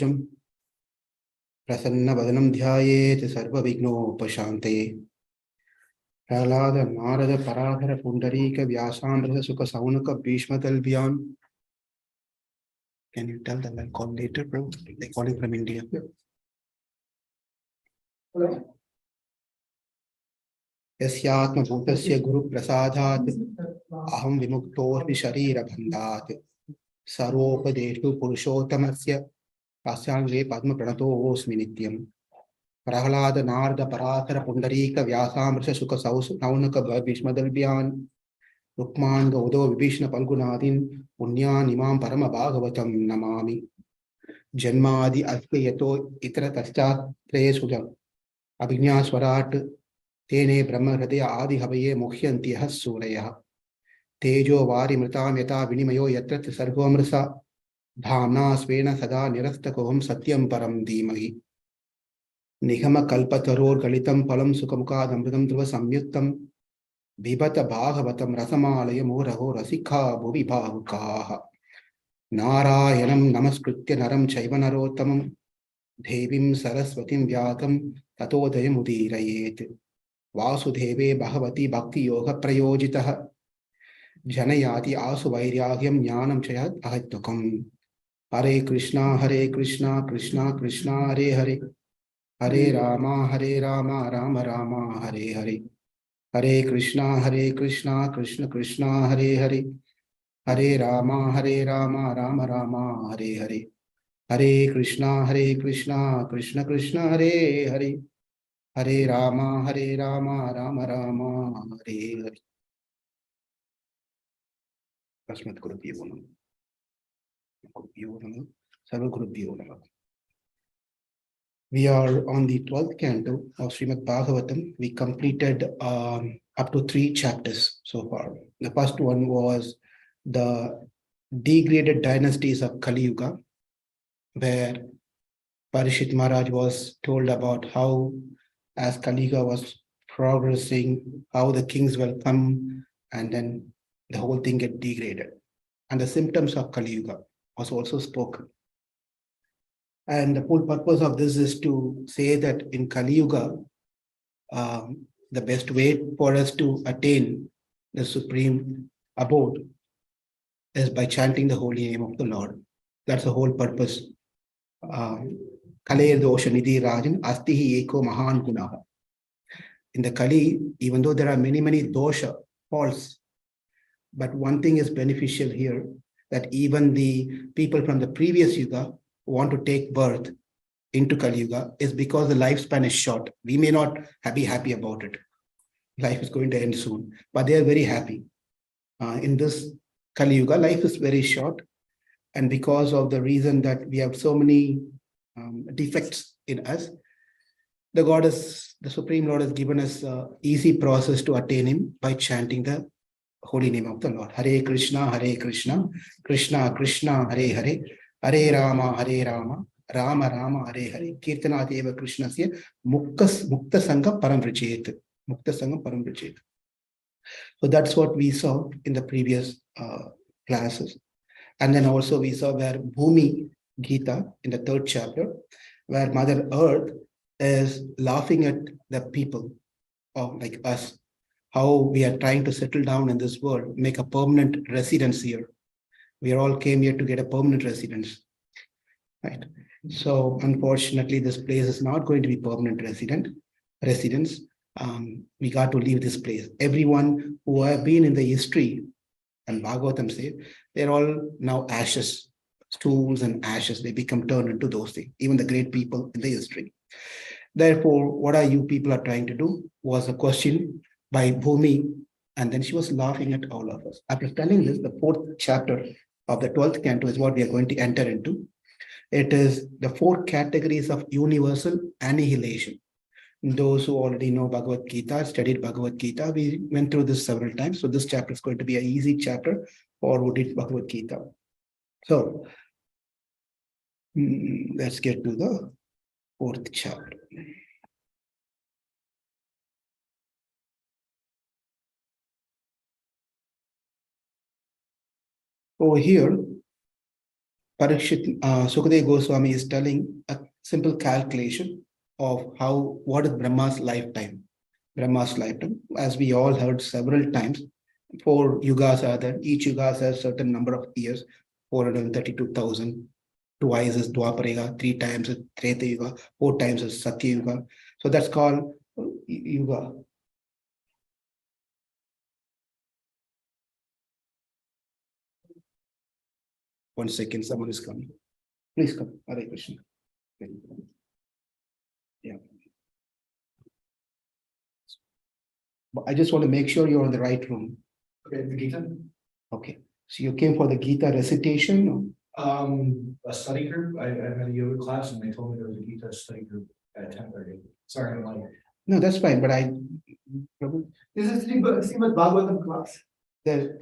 Kujam Prasanna Vadanam Dhyayet Sarva Vignoopashante Prahlada Narada Paradhara Pundarika Vyasamrita Sukha Saunaka Bhishma Talbyan. Can you tell them I'll call later, bro? They're calling from India. Hello. Yasyatma Bhutasya Guru Prasadhat Aham Vimuktohi Sharira Bandhat Saropadeshu Purushottamasya Pasyange Padma Pranato Nityam Prahlada Narda Paradhara Pundarika Vyasamrita Sukha Saunaka Bhishma Talbyan Rukman Gaudo Vibhishna Palgunadin Punyan Imam Parama Bhagavatam Namami Janmadi Asyato Itra Taschat Tre Suja Abhignya Swarat Tene Brahma Hridaya Adi Havaye Mukhyantiha Suraya Tejo Vari Mritam Yata Vinimayo Yatrat Sarvamrisa Dhamna Svena Sada Nirastakoham Satyam Param Dhimahi Nihama Kalpataror Galitam Palam Sukhamukad Amritam Dhruva Samyuktam Vibhata Bhagavatam Rasamalaya Moraho Rasikha Bhuvi Bhavukaha Narayanam Namaskritya Naram Chaiva Narottamam Devim Saraswatim Vyatam Tatodayam Udirayet Vasudheve Bhagavati Bhakti Yoga Prayojitaha Janayati Asu Vairyagyam Jnanam Chayat Ahatukam Hare Krishna Krishna Krishna Hare Hare Hare Rama Rama Rama Hare Hare Hare Krishna Krishna Krishna Hare Hare Hare Rama Rama Rama Hare Hare Hare Krishna Krishna Krishna Hare Hare Hare Rama Rama Rama Hare Hare. Asmat Gurubhyo Namah. Gurubhyo Namah. Sarva Gurubhyo Namah. We are on the 12th canto of Srimad Bhagavatam. We completed up to 3 chapters so far. The first one was the degraded dynasties of Kali Yuga, where Parishit Maharaj was told about how, as Kali Yuga was progressing, how the kings will come and then the whole thing get degraded. And the symptoms of Kali Yuga was also spoken. And the whole purpose of this is to say that in Kali Yuga, the best way for us to attain the supreme abode is by chanting the holy name of the Lord. That's the whole purpose. Kaler dosha nidhi rajan astihi eko mahan gunaha. In the Kali, even though there are many dosha, faults, but one thing is beneficial here, that even the people from the previous Yuga want to take birth into Kali Yuga is because the lifespan is short. We may not be happy about it. Life is going to end soon, but they are very happy. In this Kali Yuga, life is very short. And because of the reason that we have so many defects in us, the Supreme Lord has given us an easy process to attain Him by chanting the holy name of the Lord. Hare Krishna, Krishna Krishna, Hare Hare, Hare Rama, Rama Rama, Hare Hare. Kirtanat eva Krishnasya Mukta Sangha Param Vrichet. Mukta Sangha Param Vrichet. So that's what we saw in the previous classes. And then also we saw where Bhumi Gita in the 3rd chapter, where Mother Earth is laughing at the people like us, how we are trying to settle down in this world, make a permanent residence here. We all came here to get a permanent residence, right? So unfortunately, this place is not going to be permanent residence. We got to leave this place. Everyone who have been in the history, and Bhagavatam says, they're all now ashes, stools and ashes. They become turned into those things, even the great people in the history. Therefore, what are you people are trying to do was a question by Bhumi, and then she was laughing at all of us. After telling this, the 4th chapter of the 12th canto is what we are going to enter into. It is the 4 categories of universal annihilation. Those who already know Bhagavad Gita, studied Bhagavad Gita, we went through this several times. So this chapter is going to be an easy chapter for who did Bhagavad Gita. So let's get to the 4th chapter. Over here, Parikshit, Sukadeva Goswami is telling a simple calculation of what is Brahma's lifetime. Brahma's lifetime, as we all heard several times, 4 yugas are there. Each yuga has a certain number of years, 432,000. Twice is Dwapara, 3 times is Treta Yuga, 4 times is Satya Yuga. So that's called yuga. One second, someone is coming. Please come. Hare Krishna. Yeah. But I just want to make sure you're in the right room. Okay, the Gita. Okay. So you came for the Gita recitation? A study group. I had a yoga class and they told me there was a Gita study group at 10:30. Sorry, I'm like. No, that's fine, but This is Srimad Bhagavatam class.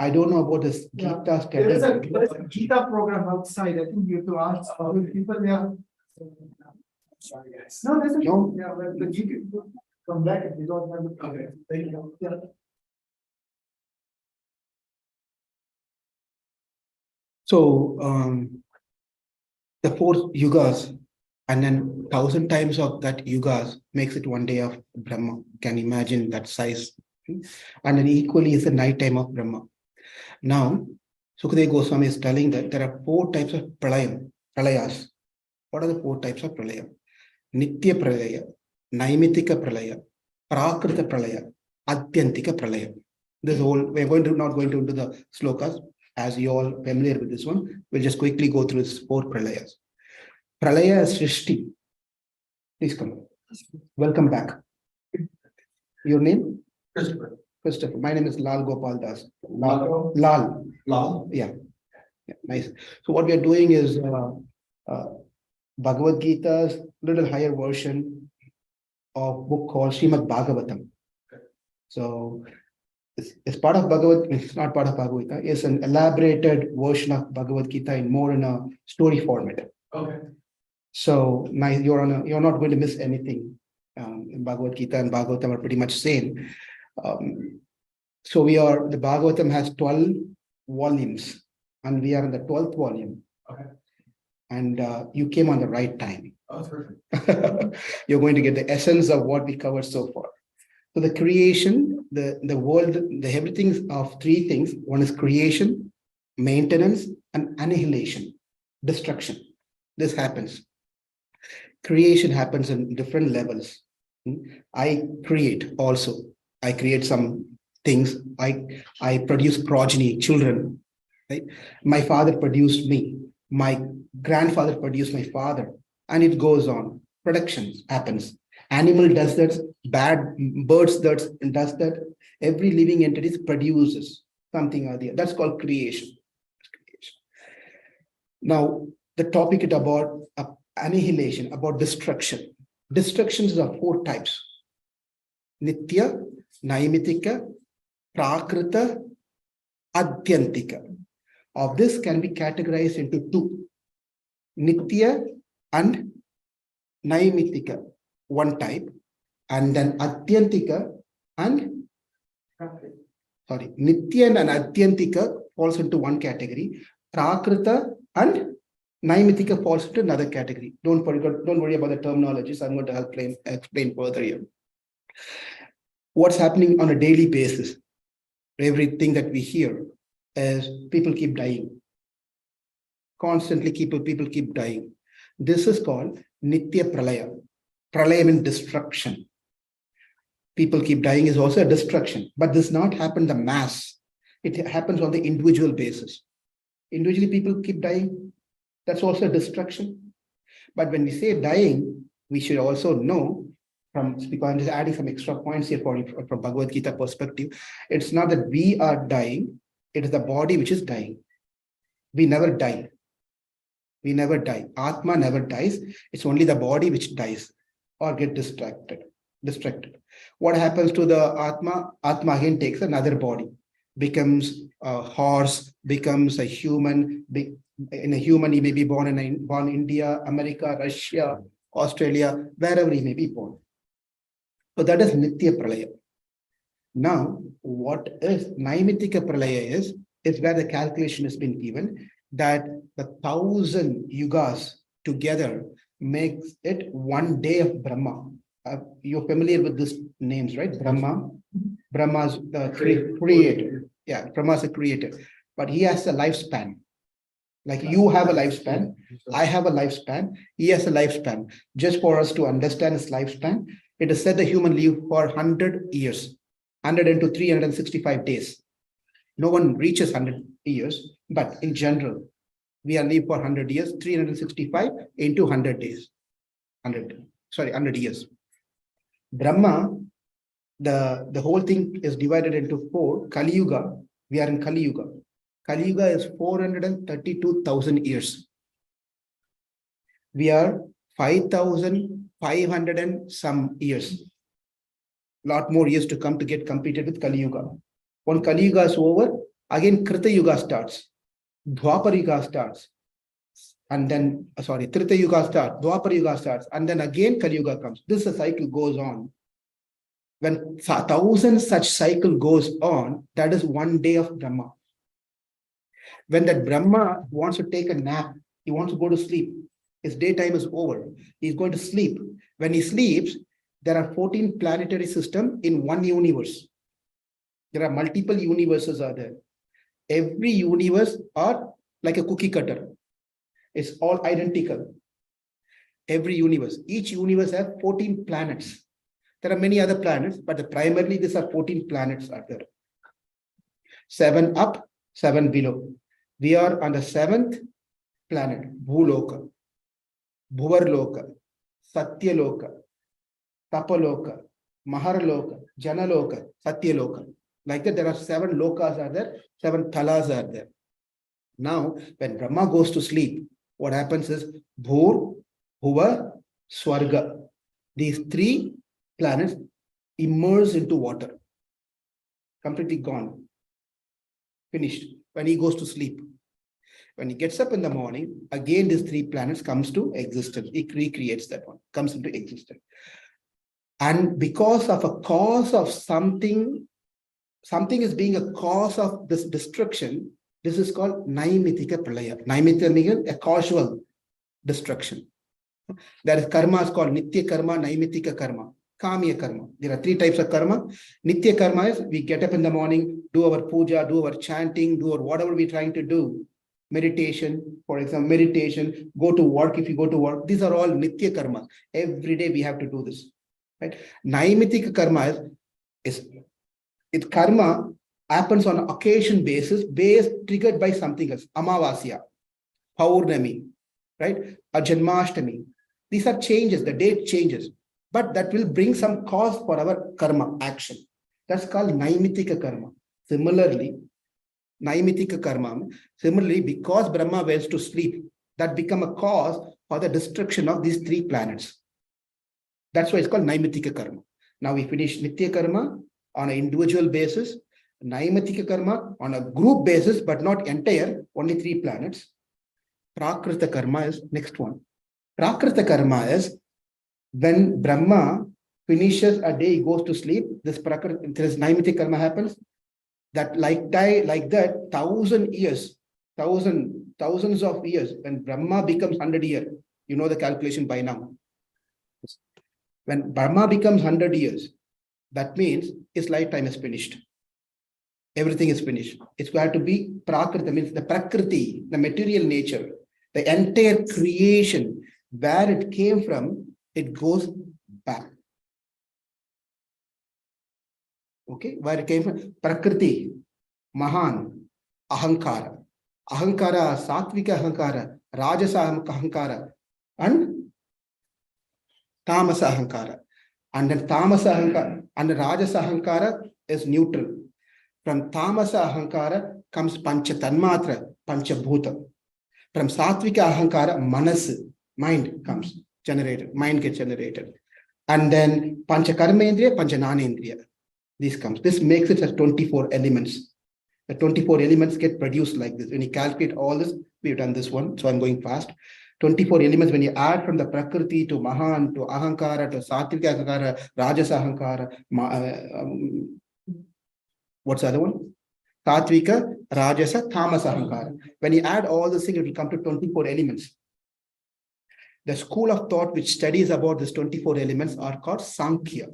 I don't know about this Yeah. Gita study. There is a Gita program outside. I think you have to ask people. Yeah. Sorry, guys. No, that's okay. No. Yeah, but you can come back if you don't have the. Okay. Thank you. Yeah. So the 4 yugas and then 1,000 times of that yugas makes it 1 day of Brahma. Can imagine that size. And then equally is the night time of Brahma. Now, Sukadeva Goswami is telling that there are 4 types of pralayas. What are the 4 types of pralaya? Nitya pralaya, Naimitika pralaya, Prakrita pralaya, Adyantika pralaya. This whole, we're not going to into the slokas, as you all familiar with this one. We'll just quickly go through these 4 pralayas. Pralaya is Srishti. Please come. Welcome back. Your name? Christopher. Christopher. My name is Lal Gopal Das. Lal. Yeah. Nice. So what we are doing is Bhagavad Gita's little higher version of book called Srimad Bhagavatam. So it's part of it's not part of Bhagavad Gita. It's an elaborated version of Bhagavad Gita in a story format. Okay. So nice, you're not going to miss anything. Bhagavad Gita and Bhagavatam are pretty much same. So the Bhagavatam has 12 volumes and we are in the 12th volume. Okay. And you came on the right time. Oh, perfect. You're going to get the essence of what we covered so far. So the creation, the world, the everything of 3 things. One is creation, maintenance, and annihilation, destruction. This happens. Creation happens in different levels. I create also. I create some things. I produce progeny, children. Right? My father produced me. My grandfather produced my father. And it goes on. Production happens. Animal does that. Birds does that. Every living entity produces something or the other. That's called creation. Now, the topic is about annihilation, about destruction. Destructions are 4 types. Nitya, Naimitika, Prakrita, Adyantika. Of this can be categorized into 2. Nitya and Naimitika, 1 type. And then Adyantika and Nitya and Adyantika falls into 1 category. Prakrita and Naimitika falls into another category. Don't worry about the terminologies. I'm going to help explain further here. What's happening on a daily basis? Everything that we hear is people keep dying. Constantly people keep dying. This is called Nitya Pralaya. Pralaya means destruction. People keep dying is also a destruction, but this not happen the mass. It happens on the individual basis. Individually, people keep dying. That's also a destruction. But when we say dying, we should also know because I'm just adding some extra points here from Bhagavad Gita perspective. It's not that we are dying, it is the body which is dying. We never die. We never die. Atma never dies. It's only the body which dies or get distracted. What happens to the Atma? Atma again takes another body, becomes a horse, becomes a human. In a human, he may be born in India, America, Russia, Australia, wherever he may be born. So that is Nitya Pralaya. Now, what is Naimitika Pralaya is where the calculation has been given. that the 1,000 yugas together makes it one day of Brahma. You're familiar with these names, right? Brahma. Brahma's the creator. Yeah, Brahma's a creator. But he has a lifespan. Like you have a lifespan, I have a lifespan, he has a lifespan. Just for us to understand his lifespan, it is said the human live for 100 years, 100 into 365 days. No one reaches 100 years, but in general, we are live for 100 years, 365 into 100 days. 100 years. Brahma, the whole thing is divided into 4. Kali Yuga, we are in Kali Yuga. Kali Yuga is 432,000 years. We are 5,500 and some years. Lot more years to come to get completed with Kali Yuga. When Kali Yuga is over, again Krita Yuga starts. Dwapar Yuga starts. And then, Trita Yuga starts, Dwapar Yuga starts, and then again Kali Yuga comes. This cycle goes on. When 1,000 such cycle goes on, that is one day of Brahma. When that Brahma wants to take a nap, he wants to go to sleep. His daytime is over. He's going to sleep. When he sleeps, there are 14 planetary systems in one universe. There are multiple universes are there. Every universe are like a cookie cutter. It's all identical. Every universe. Each universe has 14 planets. There are many other planets, but primarily these are 14 planets are there. 7 up, 7 below. We are on the 7th planet, Bhuloka, Bhuvarloka, Satyaloka, Tapaloka, Maharaloka, Janaloka, Satyaloka. Like that, there are 7 lokas are there, 7 talas are there. Now, when Brahma goes to sleep, what happens is Bhur, Bhuva, Swarga. These 3 planets immerse into water. Completely gone. Finished. When he goes to sleep. When he gets up in the morning, again these 3 planets comes to existence. He recreates that one, comes into existence. And because of a cause of something is being a cause of this destruction, this is called Naimitika Pralaya. Naimitika means a causal destruction. There is karma is called Nitya Karma, Naimitika Karma, Kamya Karma. There are 3 types of karma. Nitya Karma is we get up in the morning, do our puja, do our chanting, do our whatever we're trying to do. Meditation, for example, meditation, go to work if you go to work. These are all Nitya Karma. Every day we have to do this. Right? Naimitika Karma is karma happens on an occasion basis, triggered by something else. Amavasya, Paurnami, right? Or Janmashtami. These are changes, the date changes, but that will bring some cause for our karma action. That's called Naimitika Karma. Similarly, because Brahma went to sleep, that become a cause for the destruction of these 3 planets. That's why it's called Naimitika Karma. Now we finish Nitya Karma on an individual basis, Naimitika Karma on a group basis, but not entire, only 3 planets. Prakrita Karma is next one. Prakrita Karma is when Brahma finishes a day, he goes to sleep, this Naimitika Karma happens. That like that, 1,000 years, thousands of years, when Brahma becomes 100 years, you know the calculation by now. When Brahma becomes 100 years, that means his lifetime is finished. Everything is finished. It's going to be Prakriti, means the Prakriti, the material nature, the entire creation, where it came from, it goes back. Okay, where it came from, Prakriti, Mahan, Ahankara. Ahankara, Satvika Ahankara, Rajasa Ahankara, and Tamasa Ahankara. And then Tamasa Ahankara and Rajasa Ahankara is neutral. From Tamasa Ahankara comes Pancha Tanmatra, Pancha Bhuta. From Satvika Ahankara, Manas, mind comes generated, mind gets generated. And then Pancha Karmendriya, Pancha Nanendriya. This comes. This makes it as 24 elements. The 24 elements get produced like this. When you calculate all this, we've done this one, so I'm going fast. 24 elements, when you add from the Prakriti to Mahan, to Ahankara, to Satvika Ahankara, Rajasa Ahankara, what's the other one? Satvika, Rajasa, Tamasa, Ahankara. When you add all these things, it will come to 24 elements. The school of thought which studies about these 24 elements are called Sankhya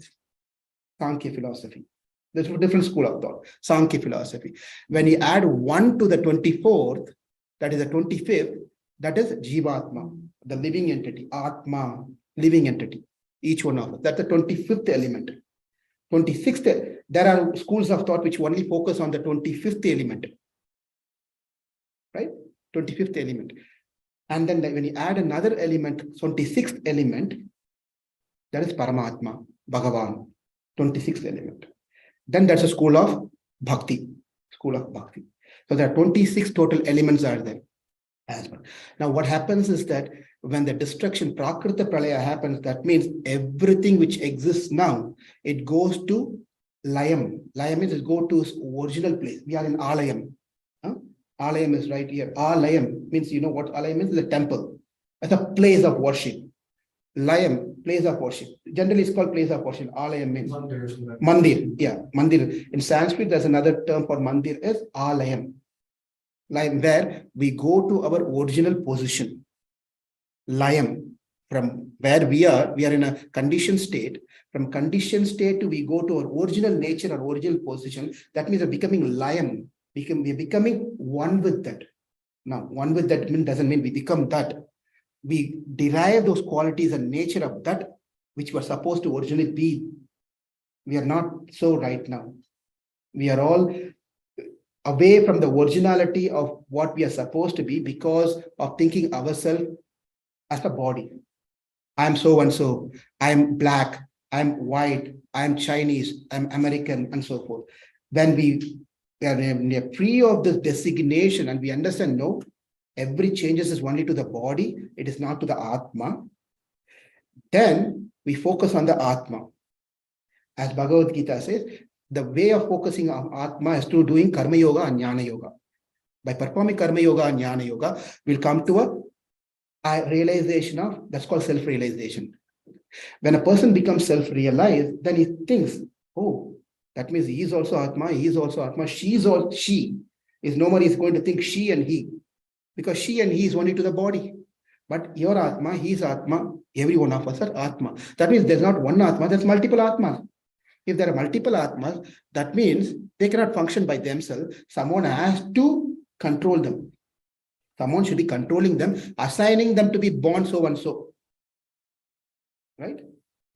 philosophy. There's a different school of thought, Sankhya philosophy. When you add 1 to the 24th, that is the 25th, that is Jivatma, the living entity, Atma, living entity, each one of us. That's the 25th element. 26th, there are schools of thought which only focus on the 25th element, right? 25th element. And then when you add another element, 26th element, that is Paramatma, Bhagavan, 26th element. Then that's a school of Bhakti, school of Bhakti. So there are 26 total elements are there. As well. Now what happens is that when the destruction, Prakrita Pralaya happens, that means everything which exists now, it goes to Layam. Layam means it goes to its original place. We are in Alayam. Alayam is right here. Alayam means, you know what Alayam means? It's a temple. It's a place of worship. Layam, place of worship. Generally, it's called place of worship. Alayam means Mandir. Yeah, Mandir. In Sanskrit, there's another term for Mandir is Alayam. Like where we go to our original position. Layam, from where we are in a conditioned state. From conditioned state to we go to our original nature, our original position. That means we're becoming Layam. We're becoming one with that. Now, one with that doesn't mean we become that. We derive those qualities and nature of that which were supposed to originally be. We are not so right now. We are all away from the originality of what we are supposed to be because of thinking ourselves as a body. I'm so and so. I'm black. I'm white. I'm Chinese. I'm American, and so forth. When we are free of this designation and we understand, no, every changes is only to the body, it is not to the Atma, then we focus on the Atma. As Bhagavad Gita says, the way of focusing on Atma is through doing Karma Yoga and Jnana Yoga. By performing Karma Yoga and Jnana Yoga, we'll come to a realization of, that's called self-realization. When a person becomes self-realized, then he thinks, oh, that means he is also Atma, he is also Atma, she is all she. Is nobody is going to think she and he. Because she and he is only to the body. But your Atma, he is Atma, every one of us are Atma. That means there's not one Atma, there's multiple Atmas. If there are multiple Atmas, that means they cannot function by themselves. Someone has to control them. Someone should be controlling them, assigning them to be born so and so. Right?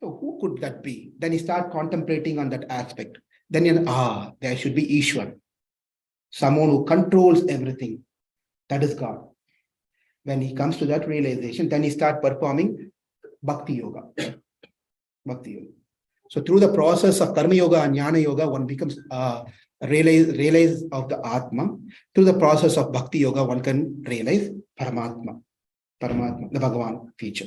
So who could that be? Then you start contemplating on that aspect. Then there should be Ishwar. Someone who controls everything. That is God. When he comes to that realization, then he starts performing Bhakti Yoga. Bhakti Yoga. So through the process of Karma Yoga and Jnana Yoga, one becomes realize of the Atma. Through the process of Bhakti Yoga, one can realize Paramatma, the Bhagavan feature.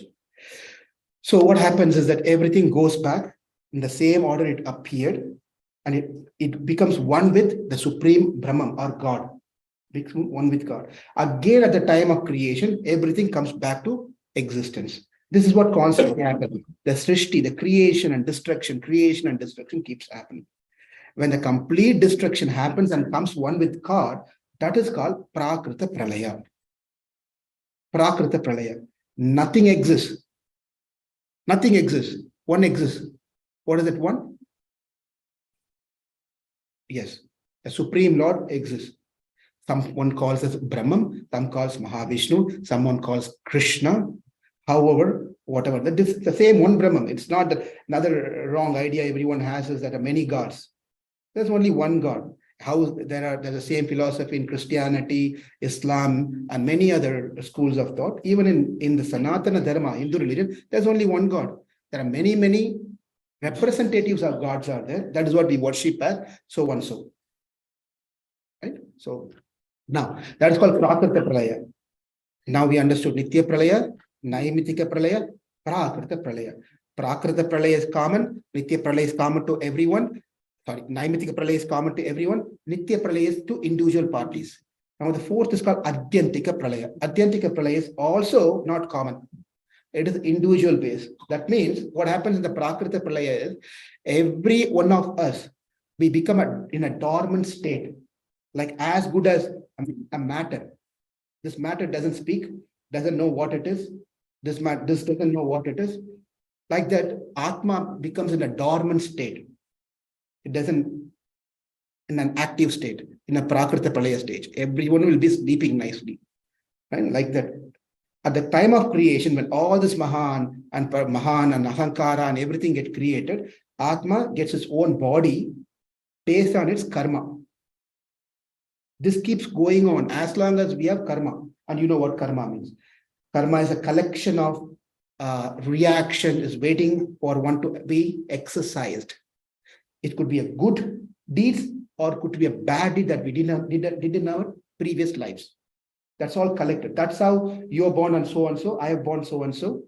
So what happens is that everything goes back in the same order it appeared, and it becomes one with the Supreme Brahman or God. Becomes one with God. Again, at the time of creation, everything comes back to existence. This is what constantly happens. The Srishti, the creation and destruction keeps happening. When the complete destruction happens and comes one with God, that is called Prakrita Pralaya. Prakrita Pralaya. Nothing exists. Nothing exists. One exists. What is it? One? Yes. The Supreme Lord exists. Someone calls us Brahman, some calls Mahavishnu, someone calls Krishna. However, whatever, the same one Brahman. It's not that another wrong idea everyone has is that there are many gods. There's only one God. There's the same philosophy in Christianity, Islam, and many other schools of thought. Even in the Sanatana Dharma, Hindu religion, there's only one God. There are many, many representatives of gods are there. That is what we worship as so and so. Right? So now that is called Prakrita Pralaya. Now we understood Nitya Pralaya, Naimitika Pralaya, Prakrita Pralaya. Prakrita Pralaya is common, Nitya Pralaya is common to everyone. Naimitika Pralaya is common to everyone, Nitya Pralaya is to individual parties. Now the fourth is called Adyantika Pralaya. Adyantika Pralaya is also not common. It is individual based. That means what happens in the Prakrita Pralaya is every one of us, we become in a dormant state. like as good as a matter. This matter doesn't speak, doesn't know what it is. This doesn't know what it is. Like that, Atma becomes in a dormant state. It doesn't in an active state, in a Prakrita Pralaya stage. Everyone will be sleeping nicely. Right? Like that. At the time of creation, when all this Mahan and Ahankara and everything get created, Atma gets its own body based on its karma. This keeps going on as long as we have karma. And you know what karma means. Karma is a collection of reaction, is waiting for one to be exercised. It could be a good deed or could be a bad deed that we did in our previous lives. That's all collected. That's how you're born and so. I have born so and so.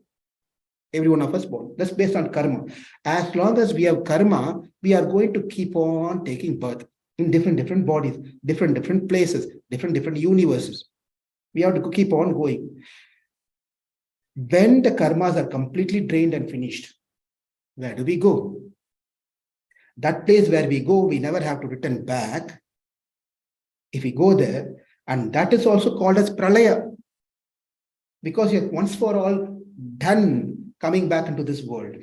Every one of us born. That's based on karma. As long as we have karma, we are going to keep on taking birth in different bodies, different places, different universes. We have to keep on going. When the karmas are completely drained and finished, where do we go? That place where we go, we never have to return back. If we go there, and that is also called as pralaya, because you're once for all done coming back into this world.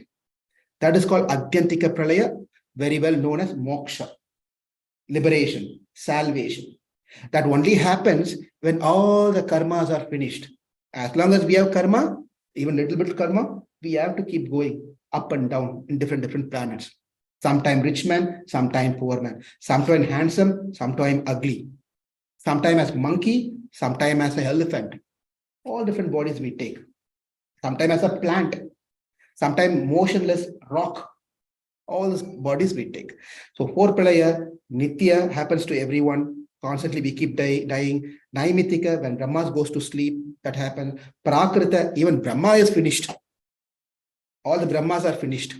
That is called Adyantika pralaya, very well known as moksha, liberation, salvation. That only happens when all the karmas are finished. As long as we have karma, even little bit of karma, we have to keep going up and down in different planets. Sometime rich man, sometime poor man, sometime handsome, sometime ugly, sometime as monkey, sometime as an elephant. All different bodies we take. Sometime as a plant, sometime motionless rock. All these bodies we take. So four pralaya, nitya happens to everyone. Constantly we keep dying. Naimitika, when Brahma goes to sleep, that happens. Prakrita, even Brahma is finished. All the Brahmas are finished.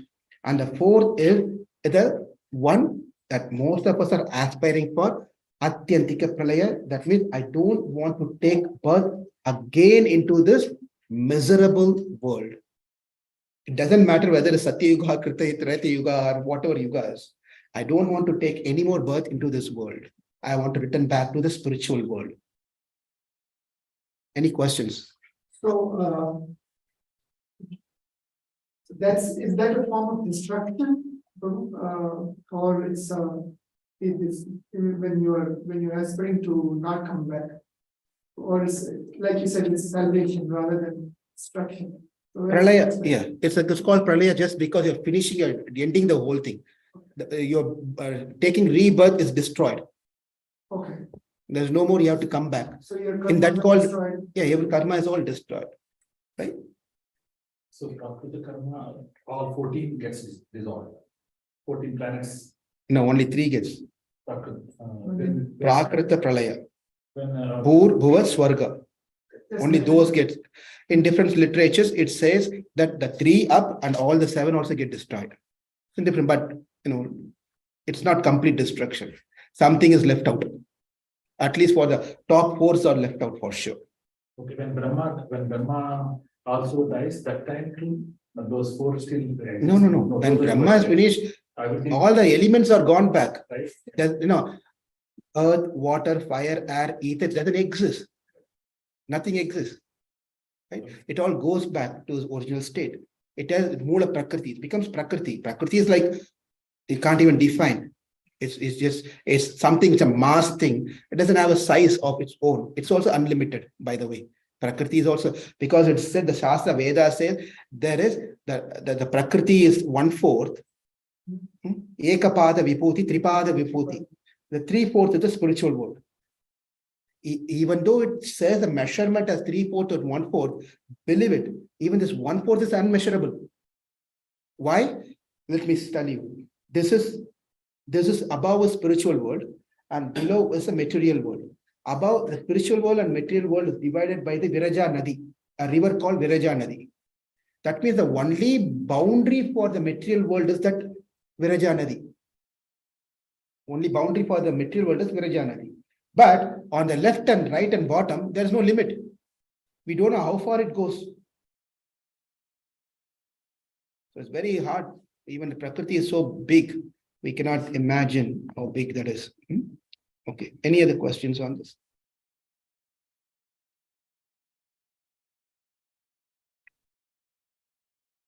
And the fourth is the one that most of us are aspiring for, Atyantika Pralaya. That means I don't want to take birth again into this miserable world. It doesn't matter whether it's Satya Yuga, Krita Yuga, or whatever Yuga is. I don't want to take any more birth into this world. I want to return back to the spiritual world. Any questions? So, is that a form of destruction, or it is when you're aspiring to not come back, or is like you said, it's salvation rather than destruction? So Pralaya, yeah, it's called Pralaya just because you're finishing, you're ending the whole thing. You're taking rebirth is destroyed. Okay. There's no more, you have to come back. So your In that called, destroyed. yeah, your karma is all destroyed. Right? So after the karma, all 14 gets dissolved. 14 planets. No, only 3 gets. Prakrita Pralaya. Bhur, Bhuva, Swarga. Only those get. In different literatures, it says that the 3 up and all the 7 also get destroyed. It's different, but it's not complete destruction. Something is left out. At least for the top 4s are left out for sure. Okay, when Brahma also dies, that time too, those 4 still. No. When Brahma is finished, all the elements are gone back. Right. Earth, water, fire, air, ether doesn't exist. Nothing exists. Right? It all goes back to its original state. It has Mula Prakriti. It becomes Prakriti. Prakriti is like, you can't even define. It's something, it's a mass thing. It doesn't have a size of its own. It's also unlimited, by the way. Prakriti is also, because it said, the Shastra Veda says, there is, the Prakriti is 1/4. Ekapada Vibhuti, Tripada Vibhuti. The 3/4 is the spiritual world. Even though it says the measurement as 3/4 or 1/4, believe it, even this 1/4 is unmeasurable. Why? Let me tell you. This is above a spiritual world and below is a material world. Above the spiritual world and material world is divided by the Viraja Nadi, a river called Viraja Nadi. That means the only boundary for the material world is that Viraja Nadi. Only boundary for the material world is Viraja Nadi. But on the left and right and bottom, there is no limit. We don't know how far it goes. So it's very hard. Even the Prakriti is so big, we cannot imagine how big that is. Okay, any other questions on this?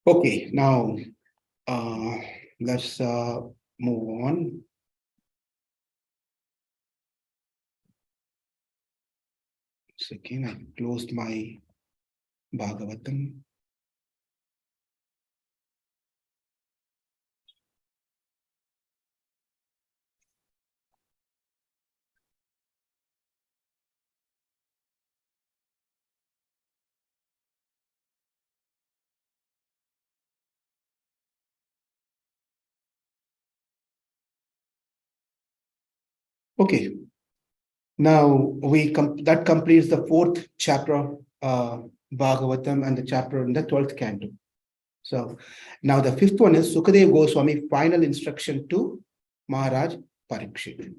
Okay, now let's move on. So again, I closed my Bhagavatam. Okay, now that completes the fourth chapter of Bhagavatam and the chapter in the 12th canto. So now the fifth one is Sukadeva Goswami final instruction to Maharaj Parikshit.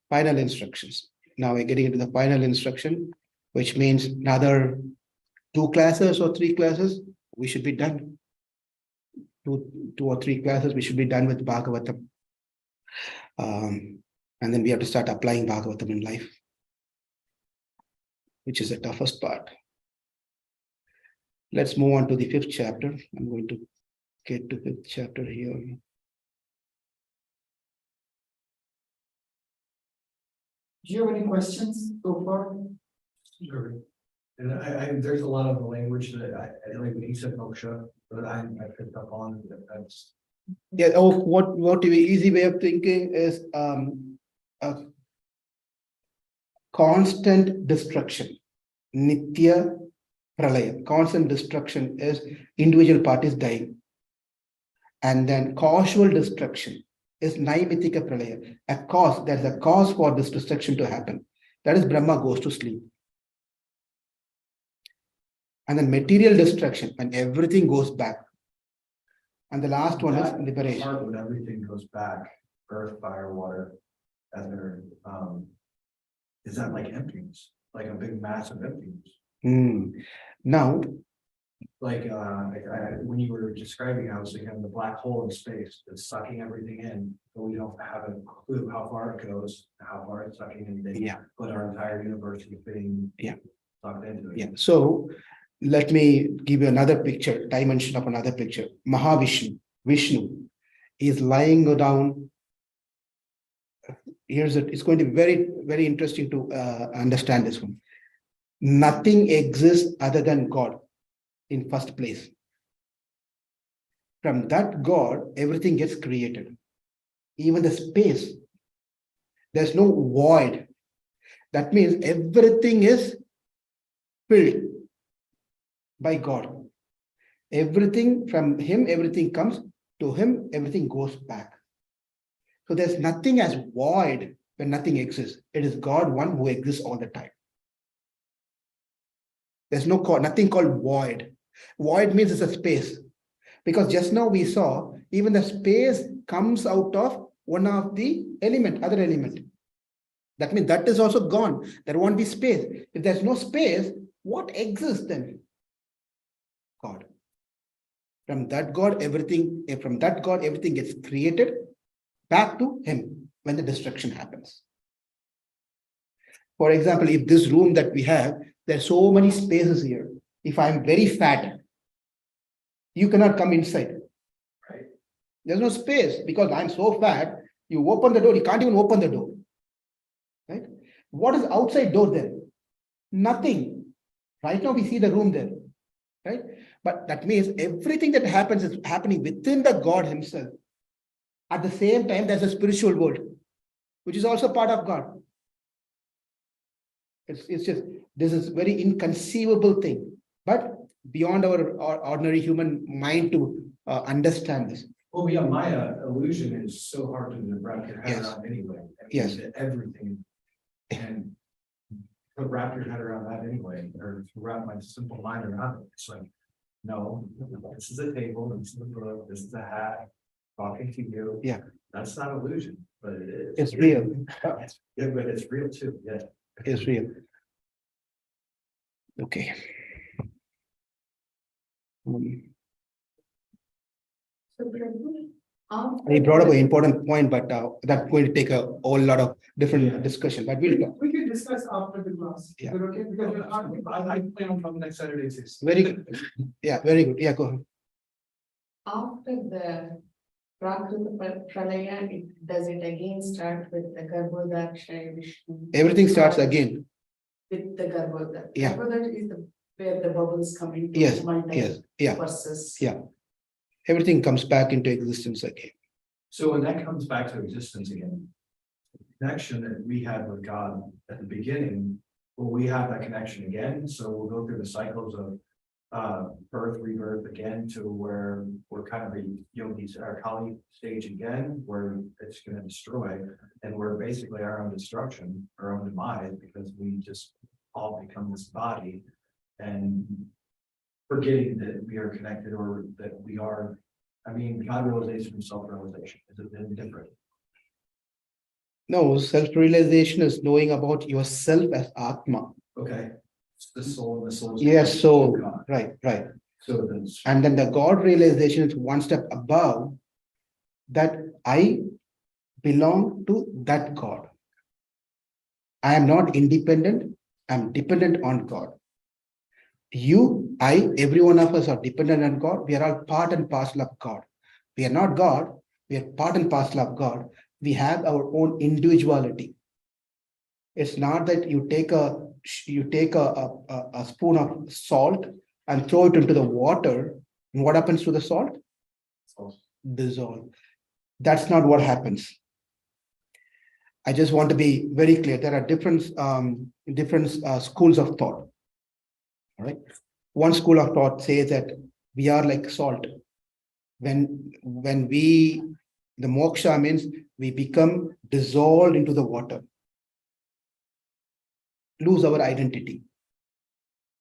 Final instructions. Now we're getting into the final instruction, which means another 2 classes or 3 classes, we should be done. Two or 3 classes, we should be done with Bhagavatam. And then we have to start applying Bhagavatam in life, which is the toughest part. Let's move on to the 5th chapter. I'm going to get to 5th chapter here. Do you have any questions so far? Sure. And there's a lot of the language that I like when he said moksha, but I picked up on that. That's Yeah. Oh, what the easy way of thinking is a constant destruction. Nitya pralaya. Constant destruction is individual parties dying. And then causal destruction is naimitika pralaya. A cause, there's a cause for this destruction to happen. That is Brahma goes to sleep. And then material destruction, when everything goes back. And the last one is that liberation. part when everything goes back, earth, fire, water, and there, is that like emptiness, like a big massive emptiness? Now, Like, when you were describing, I was thinking of the black hole in space that's sucking everything in, but we don't have a clue how far it goes, how far it's sucking in. Yeah. But our entire universe is being sucked into it. yeah. So let me give you another picture, dimension of another picture. Mahavishnu, Vishnu is lying down. Here's it. It's going to be very, very interesting to understand this one. Nothing exists other than God in first place. From that God, everything gets created. Even the space. There's no void. That means everything is filled by God. Everything from him, everything comes to him, everything goes back. So there's nothing as void when nothing exists. It is God one who exists all the time. There's nothing called void. Void means it's a space. Because just now we saw even the space comes out of one of the other element. That means that is also gone. There won't be space. If there's no space, what exists then? God. From that God, everything gets created back to him when the destruction happens. For example, if this room that we have, there's so many spaces here. If I'm very fat, you cannot come inside. Right. There's no space because I'm so fat. You open the door, you can't even open the door. Right? What is outside door there? Nothing. Right now we see the room there. Right? But that means everything that happens is happening within the God himself. At the same time, there's a spiritual world, which is also part of God. It's just, this is very inconceivable thing, but beyond our ordinary human mind to understand this. Well, yeah, my illusion is so hard to wrap your head Yes. around anyway. I mean, Yes. Everything. And to wrap your head around that anyway, or to wrap my simple mind around it, it's like, no, this is a table, this is a book, this is a hat, talking to you. Yeah. That's not illusion, but it is. It's real. Yeah, but it's real too, yeah. It's real. Okay. So Prabhu, He brought up an important point, but that's going to take a whole lot of different discussion, but we'll talk. We can discuss after the class. Yeah. Is that okay? Because we're not- I plan on coming next Saturday too. Very good. Yeah, very good. Yeah, go ahead. After the Prakriti Pralaya, does it again start with the Garbhodaksha Vishnu? Everything starts again. With the Garbhodaksha. Yeah. Garbhodaksha is where the bubbles come into. Yes, multi yes, yeah, Verses. yeah. Everything comes back into existence again. So when that comes back to existence again, the connection that we had with God at the beginning, will we have that connection again? So we'll go through the cycles of birth, rebirth again to where we're kind of a yogis, our Kali stage again, where it's going to destroy, and we're basically our own destruction, our own demise, because we just all become this body and forgetting that we are connected or that we are. I mean, God realization and self-realization, is it been different? No, self-realization is knowing about yourself as Atma. Okay, it's the soul and the soul. Yes, so, right, right. So then, And then the God realization is one step above that I belong to that God. I am not independent, I'm dependent on God. You, I, every one of us are dependent on God. We are all part and parcel of God. We are not God, we are part and parcel of God. We have our own individuality. It's not that you take a spoon of salt and throw it into the water. And what happens to the salt? Dissolve. That's not what happens. I just want to be very clear. There are different schools of thought. All right. One school of thought says that we are like salt. When the moksha means we become dissolved into the water, lose our identity.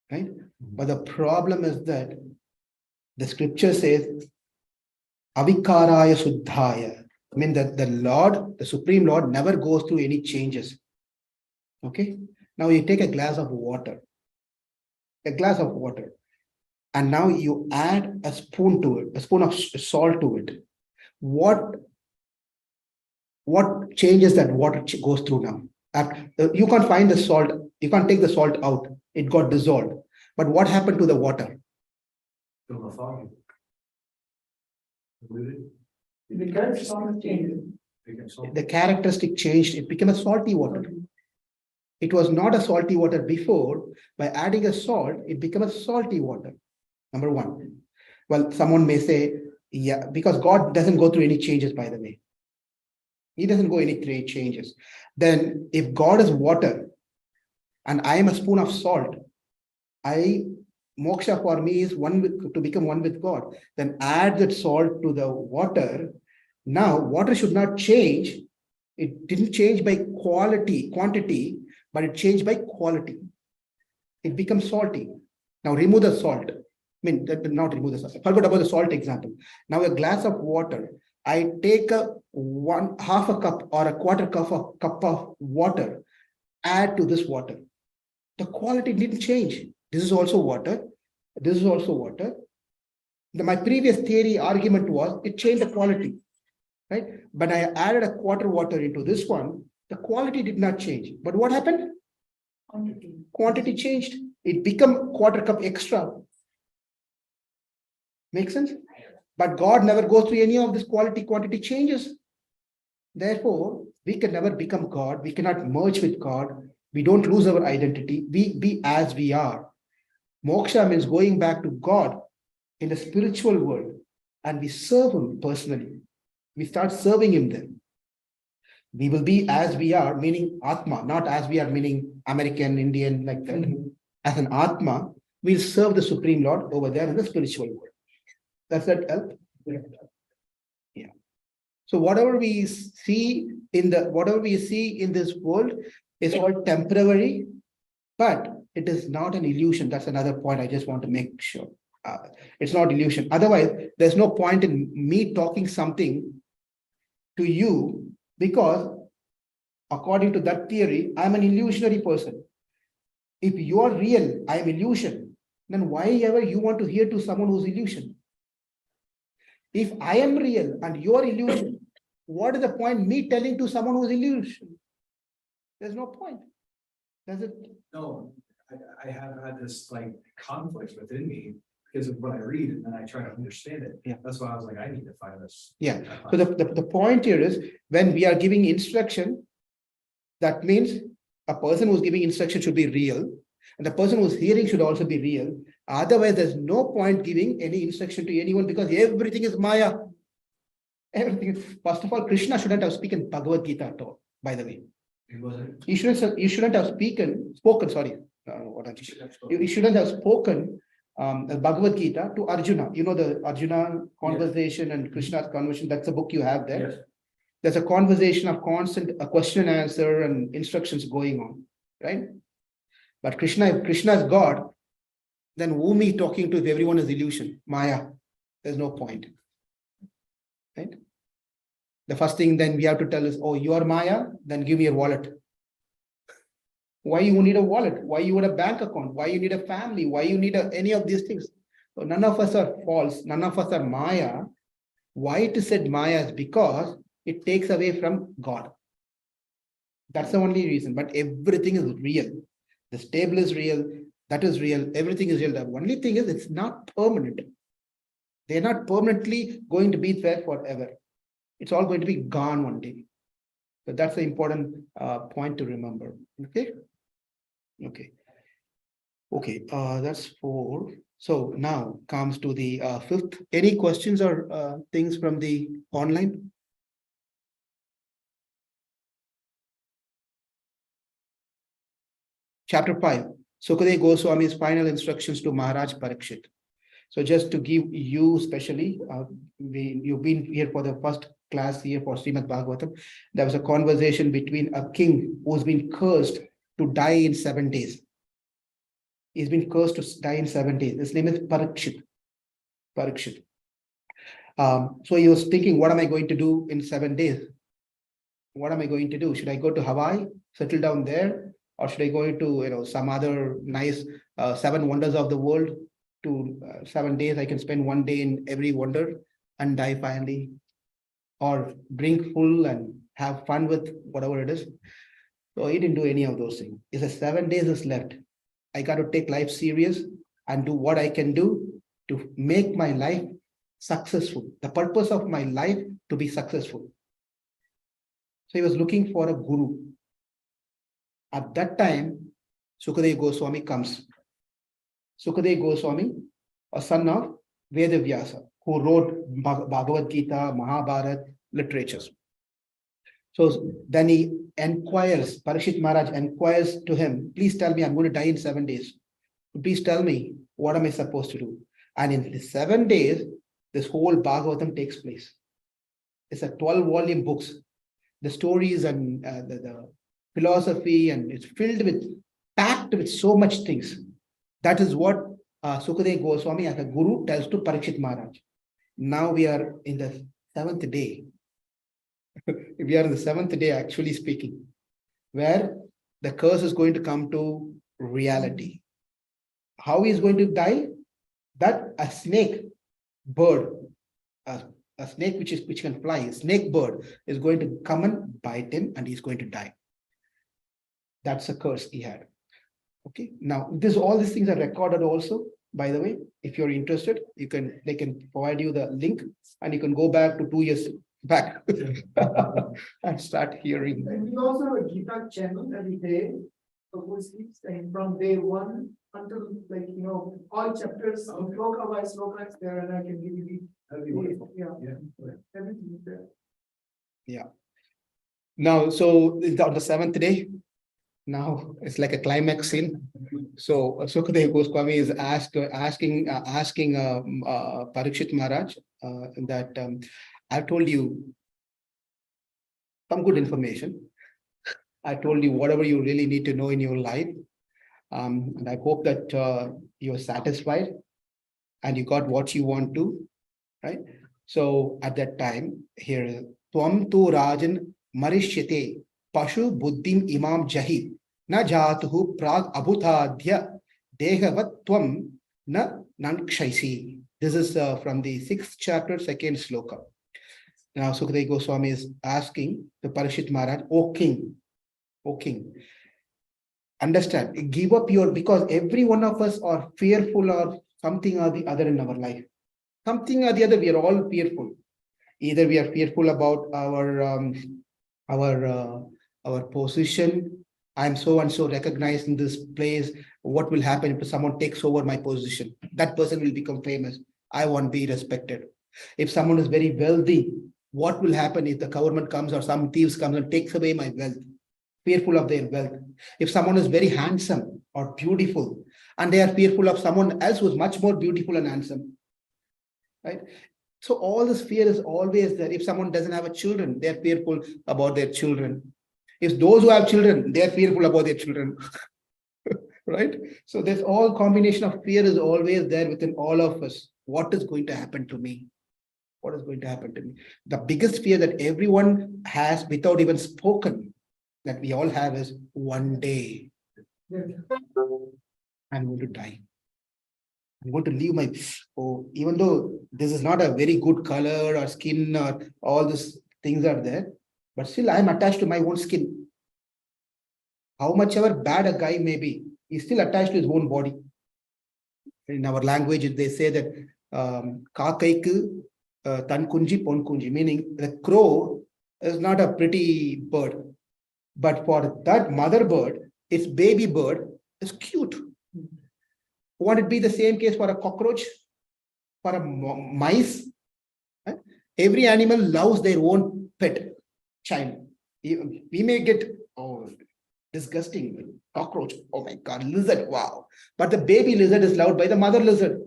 Right? But the problem is that the scripture says avikaraya suddhaya. I mean that the Lord, the Supreme Lord, never goes through any changes. Okay. Now you take a glass of water. And now you add a spoon to it, a spoon of salt to it. What changes that water goes through now? You can't find the salt, you can't take the salt out, it got dissolved. But what happened to the water? The characteristic changes. The characteristic changed, it became a salty water. It was not a salty water before. By adding a salt, it became a salty water. Number one. Well, someone may say, yeah, because God doesn't go through any changes, by the way. He doesn't go any great changes. Then if God is water and I am a spoon of salt, moksha for me is to become one with God. Then add that salt to the water. Now water should not change. It didn't change by quantity, but it changed by quality. It becomes salty. Now remove the salt. I mean, not remove the salt. Forget about the salt example. Now a glass of water. I take half a cup or a quarter cup of water, add to this water. The quality didn't change. This is also water. This is also water. My previous theory argument was it changed the quality, right? But I added a quarter water into this one. The quality did not change. But what happened? Quantity changed. It became quarter cup extra. Make sense? But God never goes through any of this quantity changes. Therefore, we can never become God. We cannot merge with God. We don't lose our identity. We be as we are. Moksha means going back to God in the spiritual world, and we serve Him personally. We start serving Him then. We will be as we are, meaning Atma, not as we are, meaning American, Indian, like that. As an Atma, we'll serve the Supreme Lord over there in the spiritual world. Does that help? Yeah. So whatever we see in this world is all temporary, but it is not an illusion. That's another point I just want to make sure. It's not illusion. Otherwise, there's no point in me talking something to you, because according to that theory, I'm an illusionary person. If you are real, I am illusion, then why ever you want to hear to someone who's illusion? If I am real and you are illusion, what is the point me telling to someone who is illusion? There's no point. Does it? No, I have had this like conflict within me because of what I read and then I try to understand it. Yeah. That's why I was like, I need to find this. Yeah. So the point here is when we are giving instruction, that means a person who's giving instruction should be real. And the person who's hearing should also be real. Otherwise, there's no point giving any instruction to anyone because everything is Maya. Everything. First of all, Krishna shouldn't have spoken Bhagavad Gita at all, by the way. It wasn't. You shouldn't have spoken, sorry. You shouldn't have spoken Bhagavad Gita to Arjuna. You know the Arjuna conversation and Krishna's conversation. That's a book you have there. Yes. There's a conversation of constant a question and answer and instructions going on, right? But if Krishna is God, then whom he talking to if everyone is illusion, Maya? There's no point, right? The first thing then we have to tell is, oh, you are Maya, then give me your wallet. Why you need a wallet? Why you need a bank account? Why you need a family? Why you need any of these things? So none of us are false. None of us are Maya. Why it is said Maya is because it takes away from God. That's the only reason. But everything is real. The stable is real. That is real. Everything is real. The only thing is it's not permanent. They're not permanently going to be there forever. It's all going to be gone one day. So that's the important point to remember. Okay. Okay. Okay. That's 4. So now comes to the 5th. Any questions or things from the online? Chapter 5. Sukadeva Goswami's final instructions to Maharaj Parikshit. So just to give you especially, you've been here for the first class here for Srimad Bhagavatam. There was a conversation between a king who's been cursed to die in 7 days. He's been cursed to die in 7 days. His name is Parikshit. Parikshit. So he was thinking, what am I going to do in 7 days? What am I going to do? Should I go to Hawaii, settle down there? Or should I go to some other nice 7 wonders of the world? To 7 days, I can spend 1 day in every wonder and die finally, or drink full and have fun with whatever it is. So he didn't do any of those things. He said 7 days is left. I got to take life serious and do what I can do to make my life successful. The purpose of my life to be successful. So he was looking for a guru. At that time, Sukadeva Goswami comes. Sukadeva Goswami, a son of Vedavyasa, who wrote Bhagavad Gita, Mahabharata, literatures. So then he inquires, Parikshit Maharaj inquires to him, please tell me, I'm going to die in 7 days. Please tell me, what am I supposed to do? And in the 7 days, this whole Bhagavatam takes place. It's a 12-volume books. The stories and the philosophy, and it's packed with so much things. That is what Sukadeva Goswami as a guru tells to Parikshit Maharaj. Now we are in the 7th day. We are in the 7th day, actually speaking, where the curse is going to come to reality. How he is going to die? That a snake bird, a snake which can fly, a snake bird is going to come and bite him, and he's going to die. That's a curse he had. Okay. Now, all these things are recorded also. By the way, if you're interested, they can provide you the link, and you can go back to 2 years back and start hearing. And we also have a Gita channel every day. And from day 1 until all chapters of sloka by sloka is there, and I can give you everything is there. Yeah. Now, so on the 7th day, now it's like a climax scene. So Sukadeva Goswami is asking Parikshit Maharaj that I've told you some good information. I told you whatever you really need to know in your life. And I hope that you're satisfied and you got what you want to, right? So at that time, here, Tvam tu Rajan Marishyate Pashu Buddhim Imam Jahi Na Jatuhu Prag Abhutadhya Dehavat Tvam Na Nankshaisi. This is from the 6th chapter, 2nd sloka. Now Sukadeva Goswami is asking the Parikshit Maharaj, O king, understand, give up your, because every one of us are fearful of something or the other in our life. Something or the other, we are all fearful. Either we are fearful about our position. I'm so and so recognized in this place. What will happen if someone takes over my position? That person will become famous. I won't be respected. If someone is very wealthy, what will happen if the government comes or some thieves comes and takes away my wealth? Fearful of their wealth. If someone is very handsome or beautiful, and they are fearful of someone else who is much more beautiful and handsome, right? So all this fear is always there. If someone doesn't have a children, they are fearful about their children. If those who have children, they are fearful about their children, right? So there's all combination of fear is always there within all of us. What is going to happen to me? What is going to happen to me? The biggest fear that everyone has without even spoken, that we all have, is one day I'm going to die. I'm going to leave my, even though this is not a very good color or skin or all these things are there, but still I'm attached to my own skin. How much ever bad a guy may be, he's still attached to his own body. In our language, they say that kakaiku tan kunji pon kunji, meaning the crow is not a pretty bird. But for that mother bird, its baby bird is cute. Won't it be the same case for a cockroach, for a mice? Every animal loves their own pet child. We may get, disgusting, cockroach, oh my God, lizard, wow. But the baby lizard is loved by the mother lizard.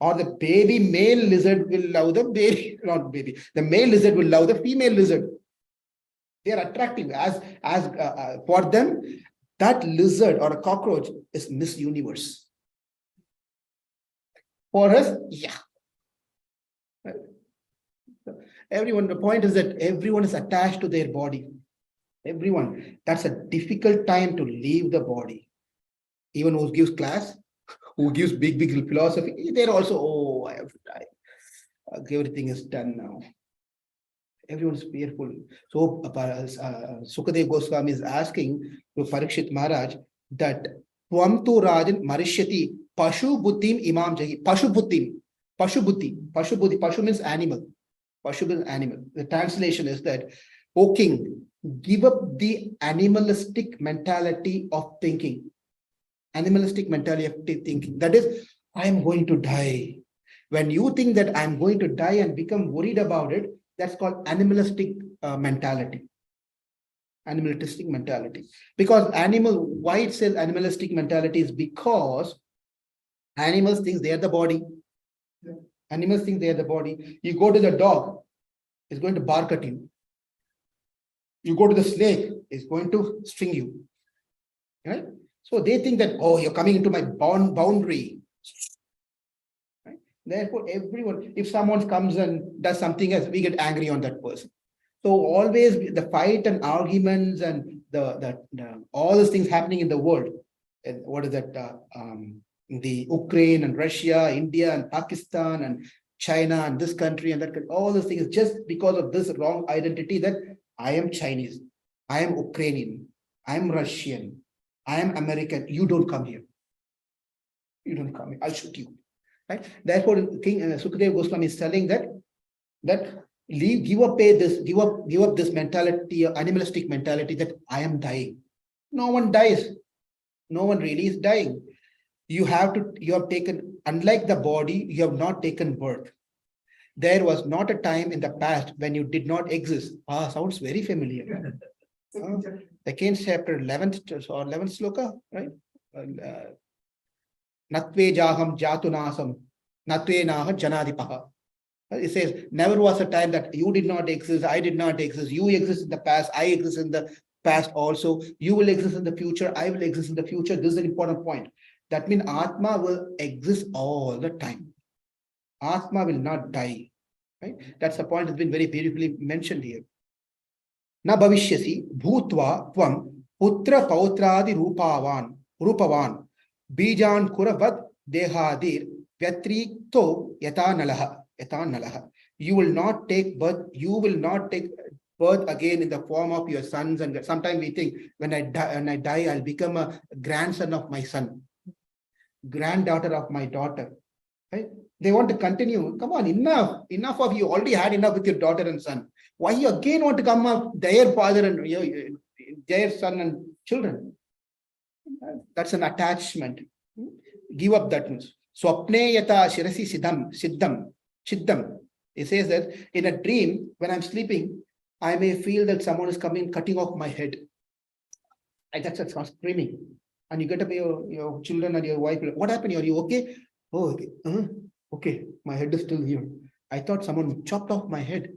Or the baby male lizard will love the baby, not baby, the male lizard will love the female lizard. They are attractive. As for them, that lizard or a cockroach is Miss Universe. For us, yeah. Everyone, the point is that everyone is attached to their body. Everyone. That's a difficult time to leave the body. Even who gives class, who gives big philosophy, they're also, I have to die. Everything is done now. Everyone is fearful. So Sukadeva Goswami is asking to Parikshit Maharaj that Tvam tu Rajan Marishyati Pashu Buddhim Imam Jahi. Pashu Buddhim. Pashu Buddhi. Pashu Buddhi. Pashu means animal. Pashu means animal. The translation is that, O king, give up the animalistic mentality of thinking. Animalistic mentality of thinking. That is, I am going to die. When you think that I'm going to die and become worried about it, that's called animalistic mentality. Animalistic mentality. Because why it says animalistic mentality is because animals think they are the body. Yeah. Animals think they are the body. You go to the dog, it's going to bark at you. You go to the snake, it's going to sting you. Right? So they think that, oh, you're coming into my boundary. Right? Therefore, everyone, if someone comes and does something else, we get angry on that person. So always the fight and arguments and all these things happening in the world. And what is that? The Ukraine and Russia, India and Pakistan and China and this country and that country, all those things just because of this wrong identity that I am Chinese, I am Ukrainian, I am Russian, I am American. You don't come here. You don't come here. I'll shoot you. Right? Therefore, King Sukadeva Goswami is telling that give up this mentality, animalistic mentality that I am dying. No one dies. No one really is dying. You have taken, unlike the body, you have not taken birth. There was not a time in the past when you did not exist. Sounds very familiar. Second chapter, 11th or 11th sloka, right? Natve jaham jatunasam, natve naha janadipaha. It says, never was a time that you did not exist, I did not exist, you exist in the past, I exist in the past also, you will exist in the future, I will exist in the future. This is an important point. That means Atma will exist all the time. Atma will not die. Right? That's the point that's been very beautifully mentioned here. Na bhavishyasi bhutva tvam putra pautradi rupavan bijan kuravad dehadir Vyatrikto yata nalaha. You will not take birth, birth again in the form of your sons. And sometimes we think when I die, I'll become a grandson of my son, granddaughter of my daughter. Right? They want to continue. Come on, enough of you already had enough with your daughter and son. Why you again want to come up their father and their son and children? That's an attachment. Give up that means. Swapne yata shirasi siddham. It says that in a dream, when I'm sleeping, I may feel that someone is coming, cutting off my head. And that's screaming. And you get up your children and your wife. What happened? Are you okay? Oh, okay. Okay, my head is still here. I thought someone chopped off my head.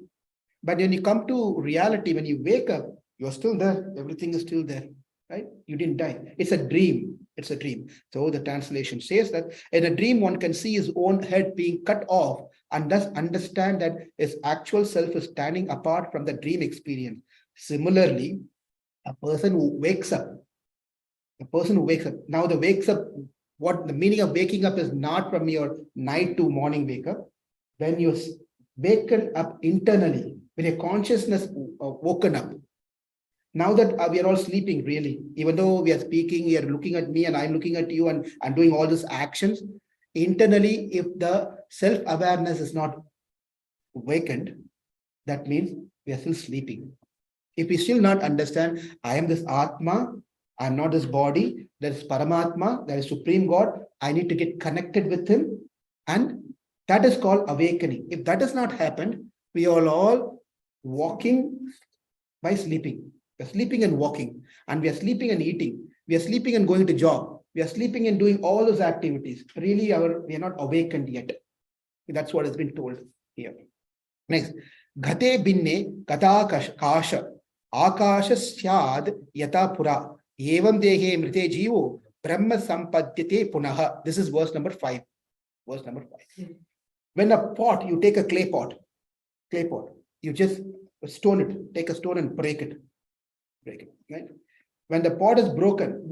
But when you come to reality, when you wake up, you're still there. Everything is still there, right? You didn't die. It's a dream. It's a dream. So the translation says that in a dream, one can see his own head being cut off and thus understand that his actual self is standing apart from the dream experience. Similarly, a person who wakes up, now the wakes up, what the meaning of waking up is not from your night to morning wake up. When you waken up internally, when your consciousness woken up, now that we are all sleeping, really, even though we are speaking, we are looking at me and I'm looking at you and doing all these actions, internally, if the self-awareness is not awakened, that means we are still sleeping. If we still not understand, I am this Atma, I'm not this body, there is Paramatma, there is Supreme God, I need to get connected with him, and that is called awakening. If that has not happened, we are all walking by sleeping. We are sleeping and walking, and we are sleeping and eating. We are sleeping and going to job. We are sleeping and doing all those activities. Really, we are not awakened yet. That's what has been told here. Next, Ghate binne kata kasha akasha syad yata pura evam dehe mrite jivo brahma sampadyate punaha. This is verse number 5. Verse number 5. When a pot, you take a clay pot, you just stone it, take a stone and break it, right? When the pot is broken,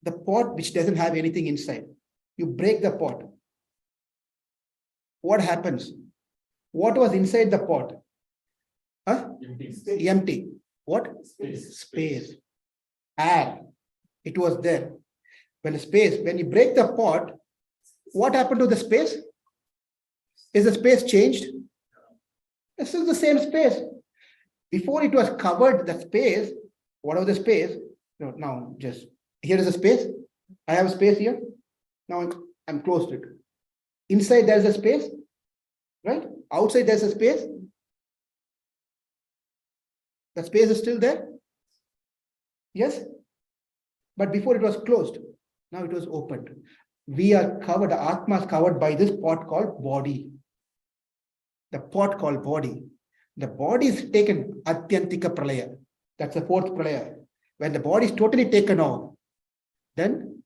the pot which doesn't have anything inside, you break the pot. What happens? What was inside the pot? Empty. What? Space. Air. It was there. When you break the pot, what happened to the space? Is the space changed? This is the same space. Before it was covered, the space, whatever the space, now just, here is a space. I have a space here. Now I'm closed it. Inside there's a space, right? Outside there's a space. The space is still there. Yes? But before it was closed. Now it was opened. We are covered, the Atma is covered by this pot called body. The pot called body. The body is taken, Atyantika Pralaya. That's the fourth Pralaya. When the body is totally taken off, then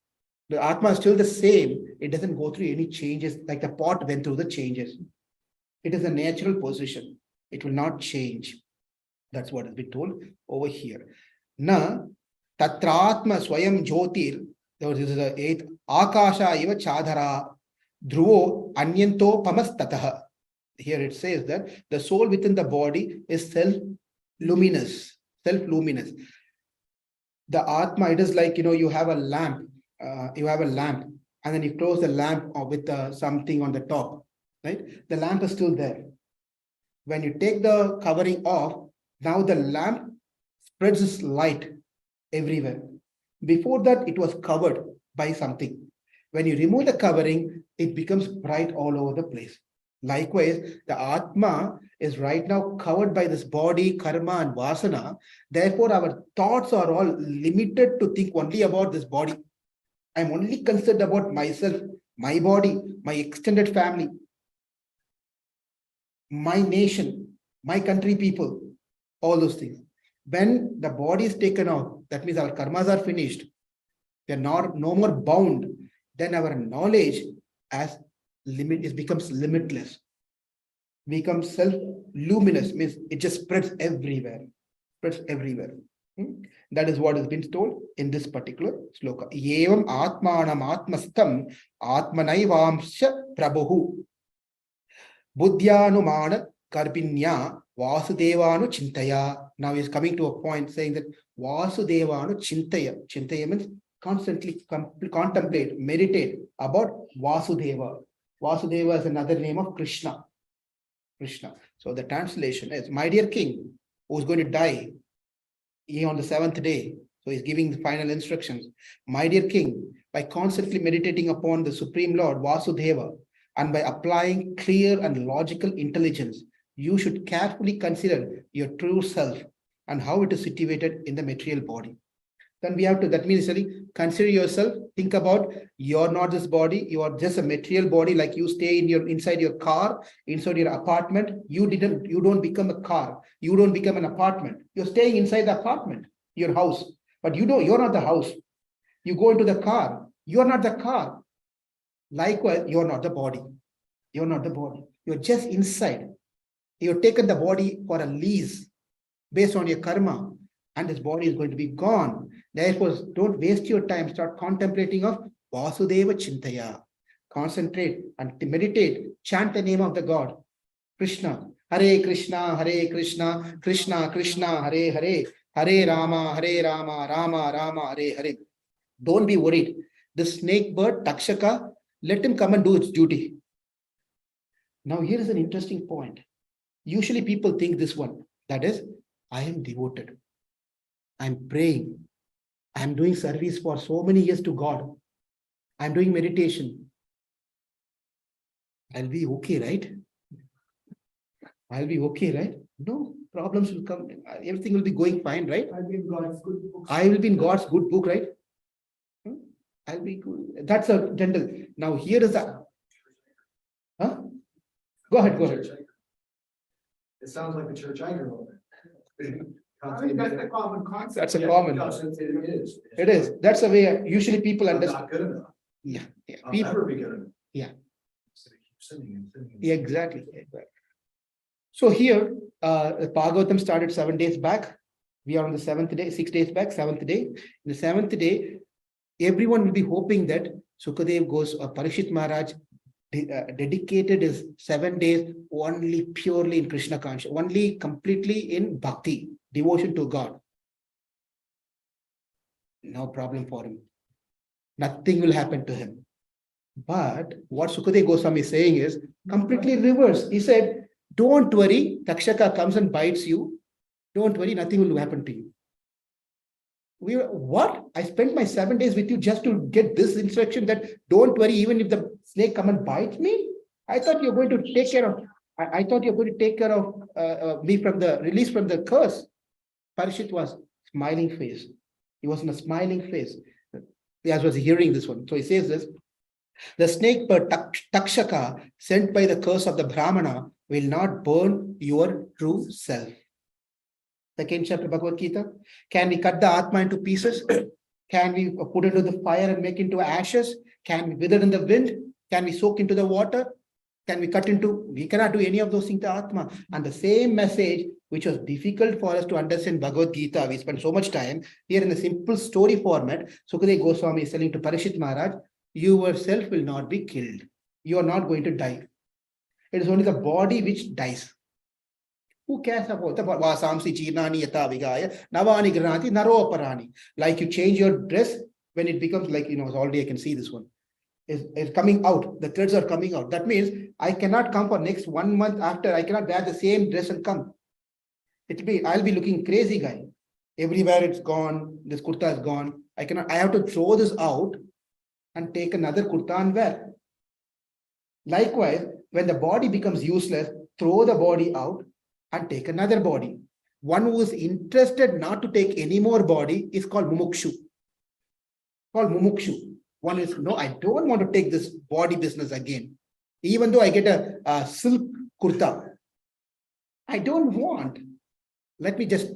the Atma is still the same. It doesn't go through any changes like the pot went through the changes. It is a natural position. It will not change. That's what has been told over here. Na Tatratma Swayam Jyotir. This is the 8th. Akasha iva chadhara dhruvo anyanto pamastataha. Here it says that the soul within the body is self-luminous. The Atma, it is like, you have a lamp. And then you close the lamp with something on the top, right? The lamp is still there. When you take the covering off, now the lamp spreads its light everywhere. Before that, it was covered by something. When you remove the covering, it becomes bright all over the place. Likewise, the Atma is right now covered by this body, karma, and vasana. Therefore, our thoughts are all limited to think only about this body. I'm only concerned about myself, my body, my extended family, my nation, my country people, all those things. When the body is taken out, that means our karmas are finished. They are no more bound. Then our knowledge becomes limitless, becomes self-luminous, means it just spreads everywhere. That is what has been told in this particular sloka. Evam atmanam atmastam atmanaivamsha prabhu buddhyanumana karpinya vasudevanu chintaya. Now he's coming to a point saying that vasudevanu chintaya. Chintaya means constantly contemplate, meditate about Vasudeva. Vasudeva is another name of Krishna. Krishna. So the translation is, my dear king, who's going to die on the seventh day. So he's giving the final instructions. My dear king, by constantly meditating upon the Supreme Lord Vasudeva and by applying clear and logical intelligence, you should carefully consider your true self and how it is situated in the material body. Then we have to, that means consider yourself, think about, you're not this body, you are just a material body, like you stay inside your car, inside your apartment. You don't become a car, you don't become an apartment. You're staying inside the apartment, your house, but you're not the house. You go into the car, you're not the car. Likewise, you're not the body. You're not the body. You're just inside. You've taken the body for a lease based on your karma, and this body is going to be gone. Therefore, don't waste your time. Start contemplating of Vasudeva Chintaya. Concentrate and meditate. Chant the name of the God, Krishna. Hare Krishna, Hare Krishna, Krishna Krishna, Hare Hare, Hare Rama, Rama Rama, Hare Hare. Don't be worried. The snake bird, Takshaka, let him come and do its duty. Now, here is an interesting point. Usually people think this one, that is, I am devoted. I'm praying. I'm doing service for so many years to God. I'm doing meditation. I'll be okay, right? I'll be okay, right? No, problems will come. Everything will be going fine, right? I'll be in God's good books. I will be in God's good book, right? I'll be good. That's a gentle. Now here is the. Huh? Go ahead. It sounds like the church I grew up in. I think that's a common concept. That's a common. It is. It is. That's the way usually people I'm understand. not good enough. Yeah. I'll People, never be good enough. Yeah. So they keep sinning and sinning. yeah, exactly. So here, Bhagavatam started 7 days back. We are on the 7th day, 6 days back, 7th day. In the 7th day, everyone will be hoping that Sukadev goes, Parikshit Maharaj dedicated his 7 days only purely in Krishna consciousness, only completely in bhakti, devotion to God. No problem for him. Nothing will happen to him. But what Sukadev Goswami is saying is completely reverse. He said, don't worry, Takshaka comes and bites you. Don't worry, nothing will happen to you. What? I spent my 7 days with you just to get this instruction that don't worry, even if the snake come and bites me. I thought you're going to take care of. I thought you're going to take care of me from the release from the curse. Parikshit was smiling face. He was in a smiling face. As was hearing this one. So he says this: the snake bird Takshaka, sent by the curse of the Brahmana, will not burn your true self. Second chapter Bhagavad Gita. Can we cut the Atma into pieces? Can we put it into the fire and make into ashes? Can we wither in the wind? Can we soak into the water? Can we cut into? We cannot do any of those things to Atma. And the same message, which was difficult for us to understand Bhagavad Gita, we spent so much time here in a simple story format. Sukadev Goswami is telling to Parikshit Maharaj, you yourself will not be killed. You are not going to die. It is only the body which dies. Who cares about the Vasamsi Chirnani Yata Vigaya, Navani Granati, Naroparani? Like you change your dress when it becomes like, already I can see this one. Is coming out. The threads are coming out. That means I cannot come for next 1 month after. I cannot wear the same dress and come. I'll be looking crazy guy. Everywhere it's gone. This kurta is gone. I have to throw this out and take another kurta and wear. Likewise, when the body becomes useless, throw the body out and take another body. One who is interested not to take any more body is called mumukshu. One is, no, I don't want to take this body business again. Even though I get a silk kurta, I don't want. Let me just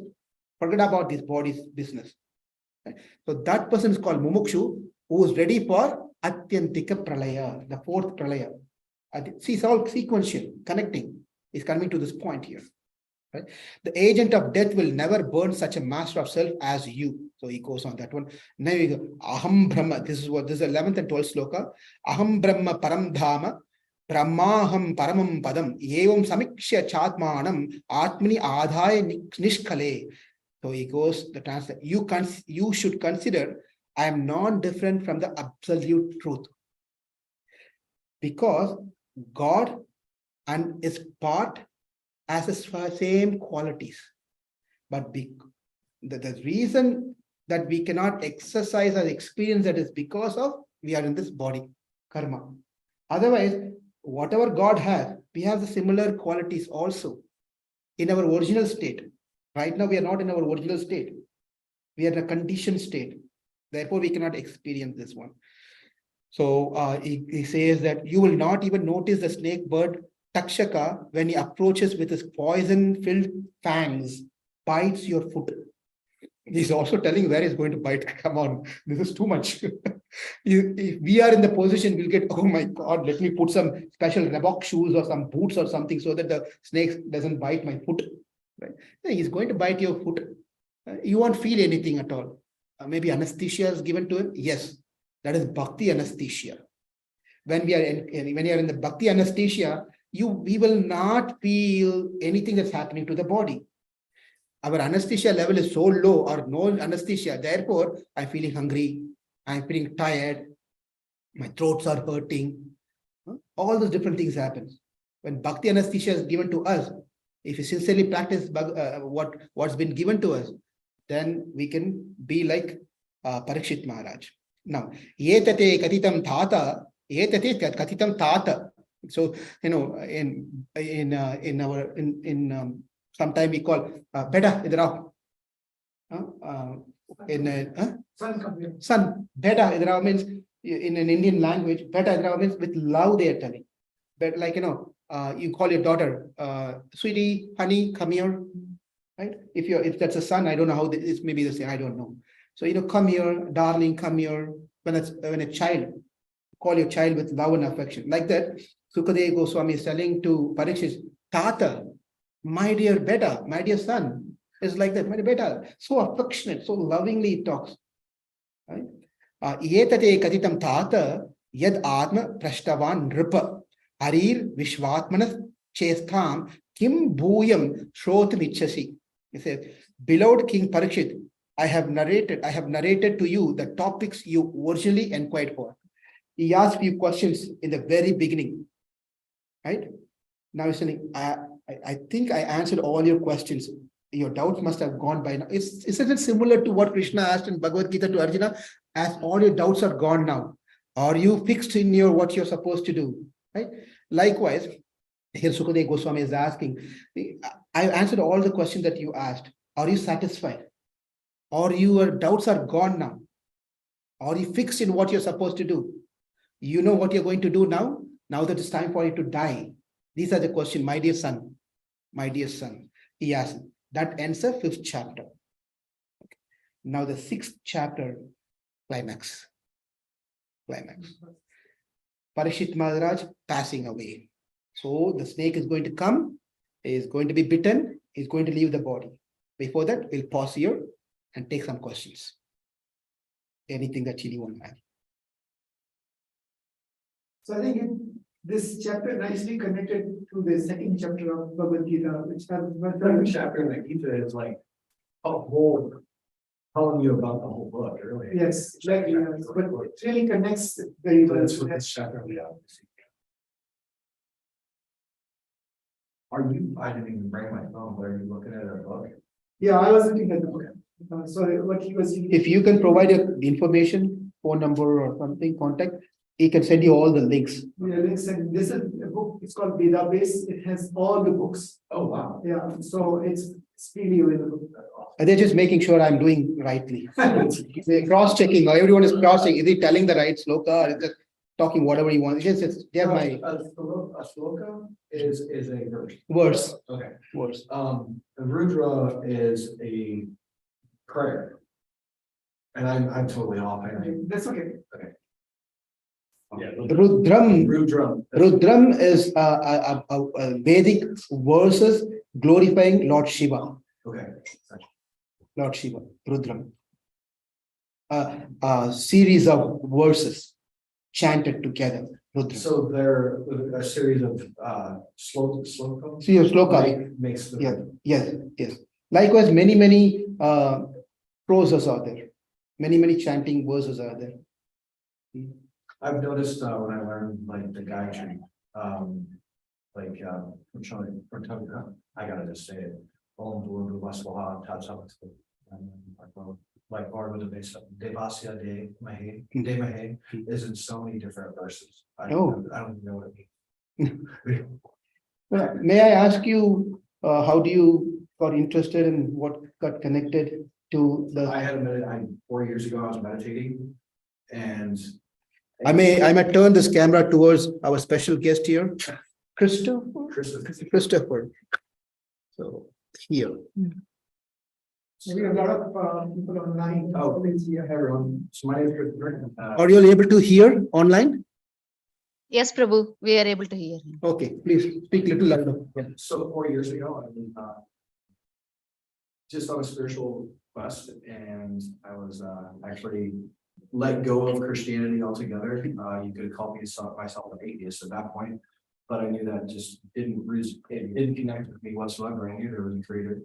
forget about this body's business. So that person is called mumukshu, who is ready for atyantika pralaya, the fourth pralaya. See, it's all sequential, connecting. Is coming to this point here. Right? The agent of death will never burn such a master of self as you. So he goes on that one. Now we go, Aham Brahma. This is 11th and 12th sloka. Aham Brahma Param Dhama. Brahmaham Paramam Padam. Yevam Samiksha Chatmanam Atmani Adhaya Nishkale. So he goes, the translate, you should consider I am non-different from the absolute truth. Because God and is part as the same qualities. But the reason that we cannot exercise or experience that is because of we are in this body, karma. Otherwise, whatever God has, we have the similar qualities also in our original state. Right now, we are not in our original state. We are in a conditioned state. Therefore, we cannot experience this one. So he says that you will not even notice the snake bird Takshaka when he approaches with his poison-filled fangs, bites your foot. He's also telling where he's going to bite. Come on, this is too much. If we are in the position, we'll get, oh my God, let me put some special Reebok shoes or some boots or something so that the snake doesn't bite my foot. Right? He's going to bite your foot. You won't feel anything at all. Maybe anesthesia is given to him. Yes, that is bhakti anesthesia. When you are in the bhakti anesthesia, we will not feel anything that's happening to the body. Our anesthesia level is so low or no anesthesia. Therefore, I'm feeling hungry. I'm feeling tired. My throats are hurting. All those different things happen. When bhakti anesthesia is given to us, if we sincerely practice what's been given to us, then we can be like Parikshit Maharaj. Now, yetate katitam thata, yetate katitam thata. So, in sometime we call beta idrao. Son, beta idrao means in an Indian language, beta idrao means with love they are telling. But like, you call your daughter, sweetie, honey, come here. Right? If that's a son, I don't know how this may be the same, I don't know. So, come here, darling, come here. When a child, call your child with love and affection. Like that, Sukadeva Goswami is telling to Parikshit, Tata, my dear beta, my dear son, is like that, my dear beta, so affectionate, so lovingly he talks. Right? Yetate katitam tata, yad atma prashtavan nripa, harir vishvatmanas chestham, kim bhuyam shrotam ichasi. He says, beloved King Parikshit, I have narrated to you the topics you originally inquired for. He asked few questions in the very beginning. Right? Now he's saying, I think I answered all your questions. Your doubts must have gone by now. Isn't it similar to what Krishna asked in Bhagavad Gita to Arjuna? As all your doubts are gone now. Are you fixed in what you're supposed to do? Right? Likewise, here Sukadeva Goswami is asking, I answered all the questions that you asked. Are you satisfied? Or your doubts are gone now? Are you fixed in what you're supposed to do? You know what you're going to do now? Now that it's time for you to die. These are the questions, my dear son. My dear son. He asked. That ends the 5th chapter. Okay. Now the 6th chapter, climax. Parikshit Maharaj passing away. So the snake is going to come, is going to be bitten, is going to leave the body. Before that, we'll pause here and take some questions. Anything that you want to add? So I think this chapter nicely connected to the 2nd chapter of Bhagavad Gita, which has The third chapter in the Gita is like a whole telling you about the whole book, really. yes, exactly. Yes, but it really connects very well. That's what this chapter we have. I didn't even bring my phone, but are you looking at a book? Yeah, I was looking at the book. Sorry, what he was. If you can provide the information, phone number or something, contact, he can send you all the links. Yeah, links, and this is a book, it's called Database. It has all the books. Oh, wow. Yeah, so it's freely available. And they're just making sure I'm doing rightly. They're cross-checking, everyone is crossing. Is he telling the right sloka or is it talking whatever he wants? They have my A sloka is a verse. verse. Okay. Verse. A Rudra is a prayer. And I'm totally off. That's okay. Yeah. Rudram. Rudram. Rudram is Vedic verses glorifying Lord Shiva. Okay. Lord Shiva, Rudram. A series of verses chanted together. Rudram. So there a series of slokas. See your sloka. Makes the. Yeah, yes. Likewise, many proses are there. Many chanting verses are there. I've noticed when I learned like the Gayatri, I gotta just say it. Om Bhurdu Vasvaha Tatsavatu. Like Barbara Devasya De Mahe is in so many different verses. I don't even know what it means. May I ask you, how do you got interested in what got connected to the? I had a minute, 4 years ago, I was meditating and. I may turn this camera towards our special guest here, Christopher. So here. Maybe a lot of people online. Oh, yeah, everyone. So my name is Christopher. Are you all able to hear online? Yes, Prabhu, we are able to hear him. Okay, please speak little louder. So 4 years ago, I was just on a spiritual quest, and I was actually let go of Christianity altogether. You could call myself an atheist at that point, but I knew that just it didn't connect with me whatsoever. I knew there was a creator,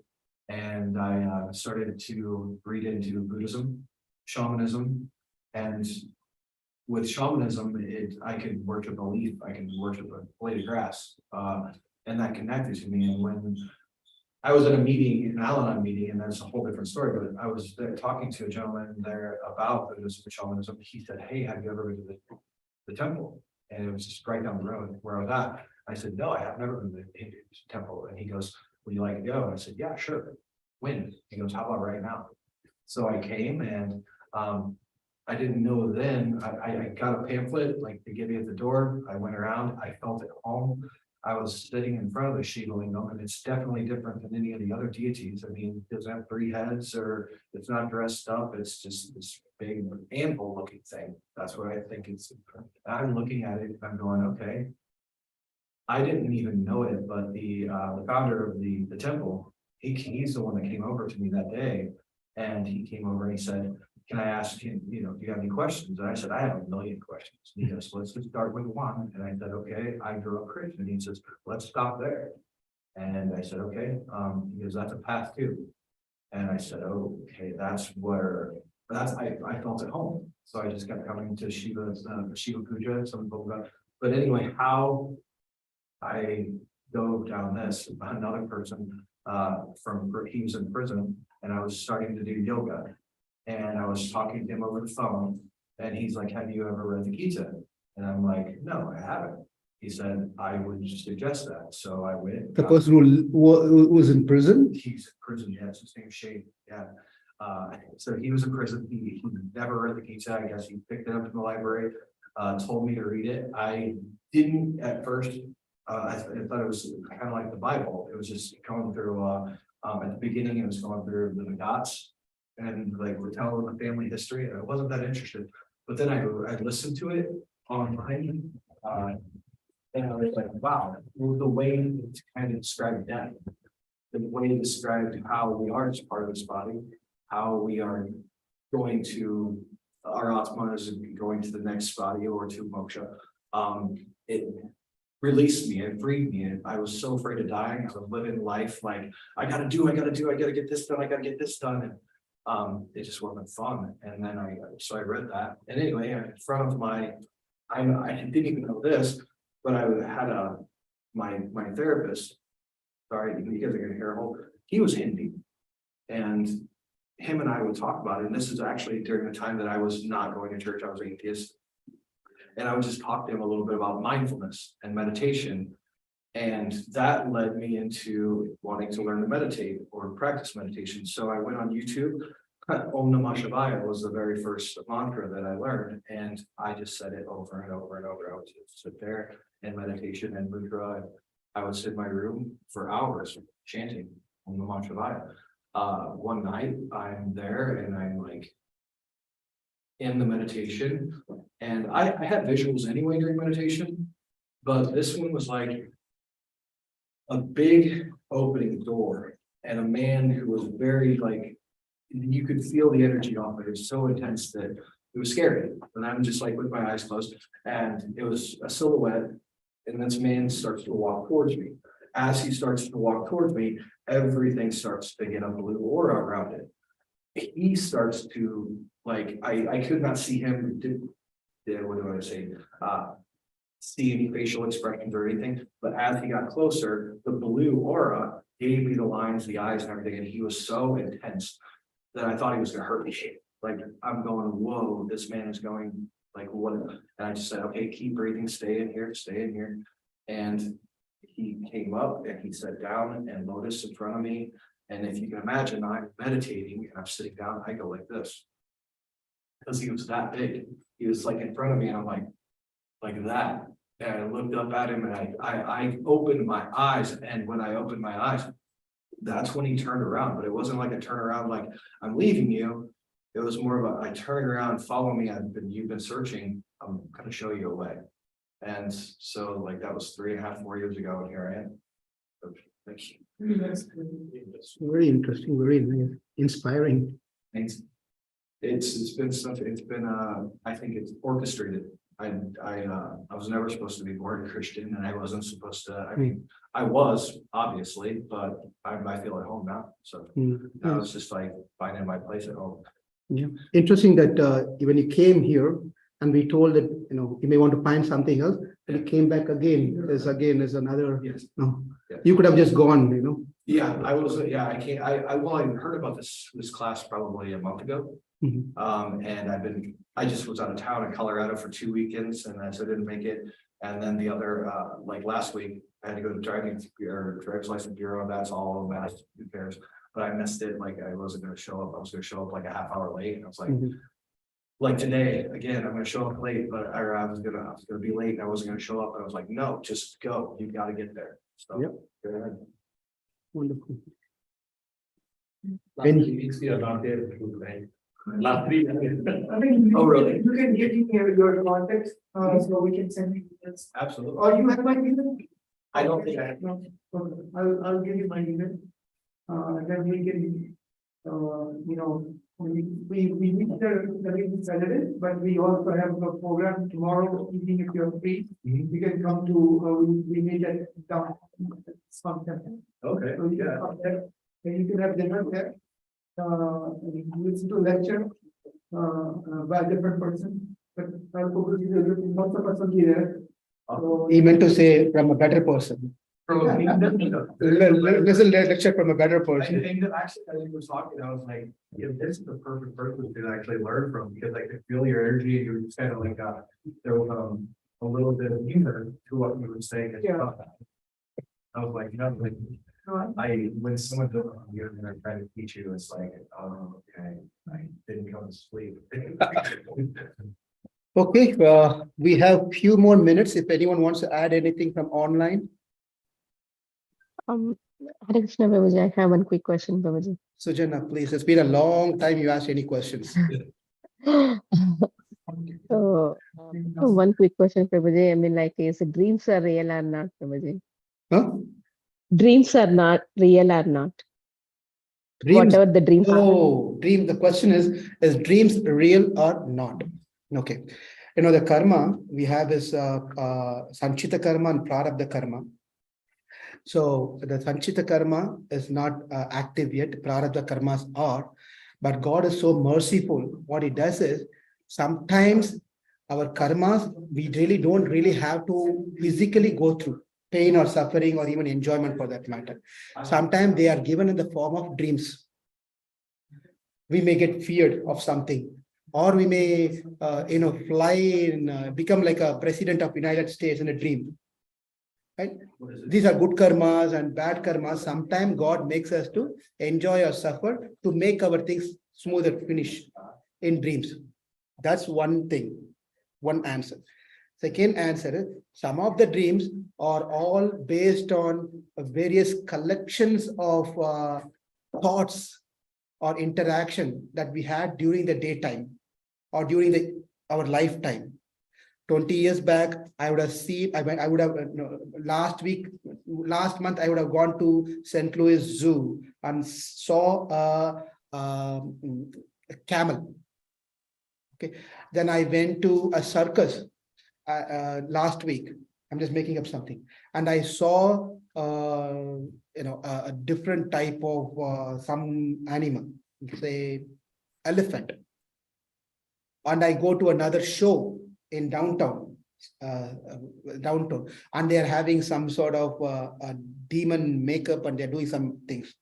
and I started to read into Buddhism, shamanism, and with shamanism, I could worship a leaf, I could worship a blade of grass, and that connected to me. And when I was in a meeting, an Al-Anon meeting, and that's a whole different story, but I was there talking to a gentleman there about Buddhism and shamanism. He said, "Hey, have you ever been to the temple?" And it was just right down the road where I was at. I said, "No, I have never been to the Hindu temple." And he goes, "Would you like to go?" And I said, "Yeah, sure." When? He goes, "How about right now?" So I came, and I didn't know then. I got a pamphlet like they give you at the door. I went around, I felt at home. I was sitting in front of the Shiva Lingam, and it's definitely different than any of the other deities. I mean, it doesn't have 3 heads, or it's not dressed up. It's just this big anvil looking thing. That's what I think it's. I'm looking at it, I'm going, okay. I didn't even know it, but the founder of the temple, he's the one that came over to me that day, and he came over and he said, "Can I ask him, do you have any questions?" And I said, "I have a million questions." And he goes, "Let's just start with one." And I said, "Okay, I grew up Christian." And he says, "Let's stop there." And I said, "Okay." He goes, "That's a path too." And I said, "Oh, okay, I felt at home." So I just kept coming to Shiva Puja, some people got, but anyway, how I dove down this, another person he was in prison, and I was starting to do yoga. And I was talking to him over the phone, and he's like, "Have you ever read the Gita?" And I'm like, "No, I haven't." He said, "I would suggest that." So I went. The person who was in prison? He's in prison, yes, his name's Shane, yeah. So he was in prison, he never read the Gita, I guess he picked it up in the library, told me to read it. I didn't at first, I thought it was kind of like the Bible. It was just going through, at the beginning, it was going through the gods and like we're telling the family history, and I wasn't that interested. But then I listened to it online, and I was like, wow, the way it's kind of described death, the way it described how we are as part of this body, how we are going to, our Atma is going to the next body or to moksha. It released me, it freed me. And I was so afraid of dying. I was living life like, I gotta get this done, I gotta get this done. And it just wasn't fun. And then I read that. And anyway, in front of I didn't even know this, but I had my therapist, sorry, you guys are gonna hear him, he was Hindi. And him and I would talk about it. And this is actually during the time that I was not going to church, I was atheist. And I would just talk to him a little bit about mindfulness and meditation. And that led me into wanting to learn to meditate or practice meditation. So I went on YouTube. Om Namah Shivaya was the very first mantra that I learned. And I just said it over and over and over. I would just sit there in meditation and mudra. And I would sit in my room for hours chanting Om Namah Shivaya. One night I'm there and I'm like in the meditation. And I had visuals anyway during meditation, but this one was like a big opening door and a man who was very like, you could feel the energy off it. It was so intense that it was scary. And I'm just like with my eyes closed, and it was a silhouette. And this man starts to walk towards me. As he starts to walk towards me, everything starts to get a blue aura around it. He starts to like, I could not see him, what do I say? See any facial expressions or anything, but as he got closer, the blue aura gave me the lines, the eyes and everything, and he was so intense that I thought he was gonna hurt me. Like, I'm going, whoa, this man is going, like, what? And I just said, okay, keep breathing, stay in here, stay in here. And he came up and he sat down and lotus in front of me. And if you can imagine, I'm meditating and I'm sitting down, I go like this. Because he was that big. He was like in front of me and I'm like that. And I looked up at him and I opened my eyes. And when I opened my eyes, that's when he turned around. But it wasn't like a turnaround like, I'm leaving you. It was more of a, I turn around, follow me. You've been searching. I'm going to show you a way. And so like that was 3.5, 4 years ago, and here I am. So, thank you. Very interesting, very nice, inspiring. Thanks. It's been something. It's been I think it's orchestrated. I was never supposed to be born a Christian, and I wasn't supposed to. I mean, I was obviously, but I feel at home now. So now it's just like finding my place at home. Yeah, interesting that when you came here and we told that you may want to find something else, and you came back again. There's another. Yes. No, Yeah. you could have just gone. Yeah, I was. Yeah, I can't. I heard about this class probably a month ago. Mhm. And I just was out of town in Colorado for 2 weekends, and so I didn't make it. And then the other, like last week, I had to go to driver's license bureau. That's all mass. Who cares? But I missed it. Like I wasn't going to show up. I was going to show up like a half hour late. And I was like, like today again, I'm going to show up late, but I was gonna be late. And I wasn't going to show up. And I was like, no, just go. You got to get there. So Yep. go ahead. Wonderful. Last 3 weeks we are not there. Right? Last 3 weeks. I mean, Oh, really? you can give me your contact, so we can send you emails. Absolutely. Or you have my email? I don't think I have. No, okay. I'll give you my email. Then we can, we meet every Saturday, but we also have a program tomorrow evening if you're free. You can come to, we meet at down. Okay. So you can come there, and you can have dinner there. Listen to lecture by a different person, but I'll focus most of us will be there. So, He meant to say from a better person. Listen, lecture from a better person. Actually, as you were talking, I was like, yeah, this is the perfect person to actually learn from, because I could feel your energy, and you were just kind of like, there was a little bit of humor to what you were saying. Yeah. I was like, like, when someone does you and they're trying to teach you, it's like, oh, okay, I didn't go to sleep. Okay, we have few more minutes. If anyone wants to add anything from online. Hare Krishna, Babaji. I have one quick question, Babaji. Sujana, please. It's been a long time you asked any questions. So, one quick question, Babaji. I mean, like, is dreams are real or not, Babaji? Huh? Dreams are not real or not? Dreams. Whatever the dreams are. Oh, dream. The question is dreams real or not? Okay. The karma we have is Sanchita karma and Prarabdha karma. So the Sanchita karma is not active yet. Prarabdha karmas are, but God is so merciful. What He does is sometimes our karmas, we don't really have to physically go through pain or suffering or even enjoyment for that matter. Sometimes they are given in the form of dreams. We may get feared of something, or we may, fly and become like a president of United States in a dream. Right? These are good karmas and bad karmas. Sometimes God makes us to enjoy or suffer to make our things smoother, finish in dreams. That's one thing, one answer. Second answer is some of the dreams are all based on various collections of thoughts or interaction that we had during the daytime. or during our lifetime. 20 years back, I would have seen, I would have, last month, I would have gone to St. Louis Zoo and saw a camel. Okay. Then I went to a circus last week. I'm just making up something. And I saw, a different type of some animal, say elephant. And I go to another show in downtown, and they're having some sort of a demon makeup and they're doing some things.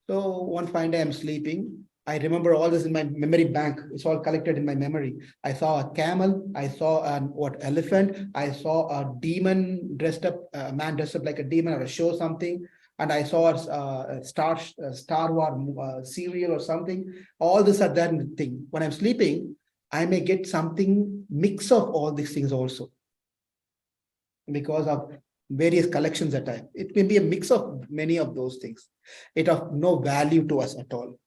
So one fine day I'm sleeping. I remember all this in my memory bank. It's all collected in my memory. I saw a camel. I saw an elephant. I saw a demon dressed up, a man dressed up like a demon at a show something. And I saw a Star Wars serial or something. All this are that thing. When I'm sleeping, I may get something mix of all these things also, because of various collections that I have. It may be a mix of many of those things. It of no value to us at all.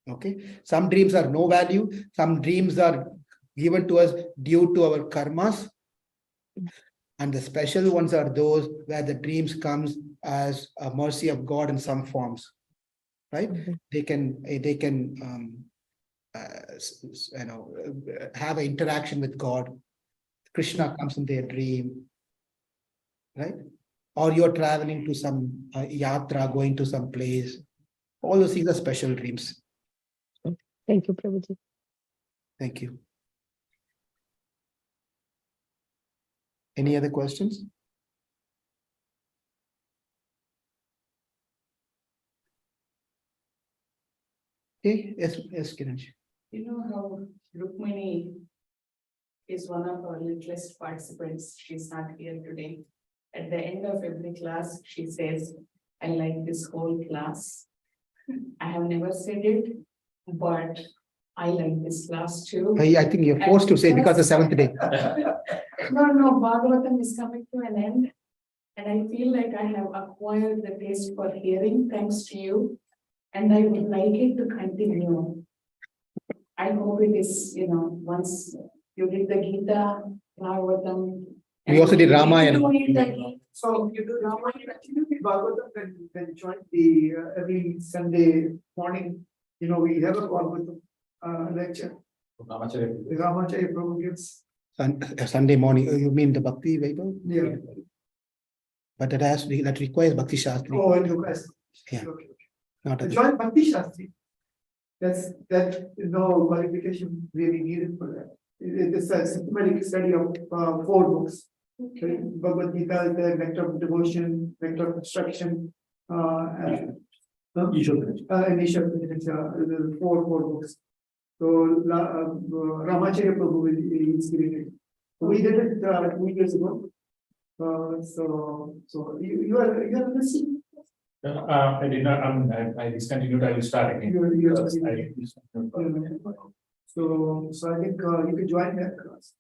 Okay. Some dreams are no value. Some dreams are given to us due to our karmas. And the special ones are those where the dreams comes as a mercy of God in some forms, right? They can have an interaction with God. Krishna comes in their dream, right? Or you're traveling to some yatra, going to some place. All those things are special dreams. Thank you, Prabhuji. Thank you. Any other questions? Okay, yes, Kiran. You know how Rukmini is one of our littlest participants. She's not here today. At the end of every class, she says, I like this whole class. I have never said it, but I like this class too. I think you're forced to say because the seventh day. No, Bhagavatham is coming to an end. And I feel like I have acquired the taste for hearing thanks to you. And I would like it to continue. I hope it is, once you did the Gita, Bhagavatam. We also did Ramayana. So you do Ramayana, continue with Bhagavatam when join the every Sunday morning, we have a Bhagavatam lecture. Ramacharya Prabhu gives. Sunday morning, you mean the Bhakti Vaibhav? Yeah. But that requires Bhakti Shastri. Oh, and you guys. Yeah. Okay. Not a Join Bhakti Shastri. That is no qualification really needed for that. It is a systematic study of 4 books. Okay. Bhagavad Gita, the Nectar of Devotion, Nectar of Instruction, and Ishar, 4 books. So Ramacharya Prabhu is giving it. We did it 2 years ago. So you are listening. I did not. I discontinued. I will start again. So I think you can join that class.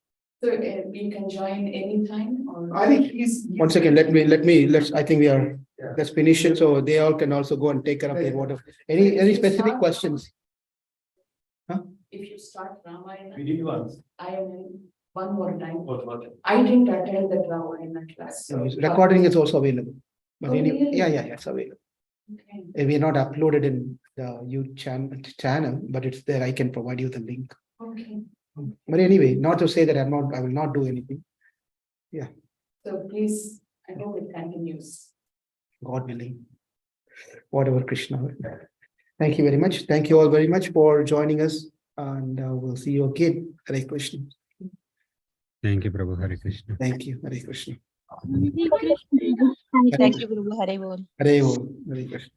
So you can join anytime or? I think he's. One second, let's, I think let's finish it. So they all can also go and take care of their water. Any specific questions? If you start Ramayana, We did once. I am in one more time. Okay. I didn't attend the Ramayana class. So Recording is also available. But Oh, really? yeah, it's available. okay. We are not uploaded in the YouTube channel, but it's there. I can provide you the link. Okay, But anyway, not to say that I will not do anything. so please, I hope it continues. God willing. Whatever Krishna will. Thank you very much. Thank you all very much for joining us. And we'll see you again. Hare Krishna. Thank you, Prabhu. Hare Krishna. Thank you. Hare Krishna. Thank you, Prabhu. Hare Bol. Hare Krishna.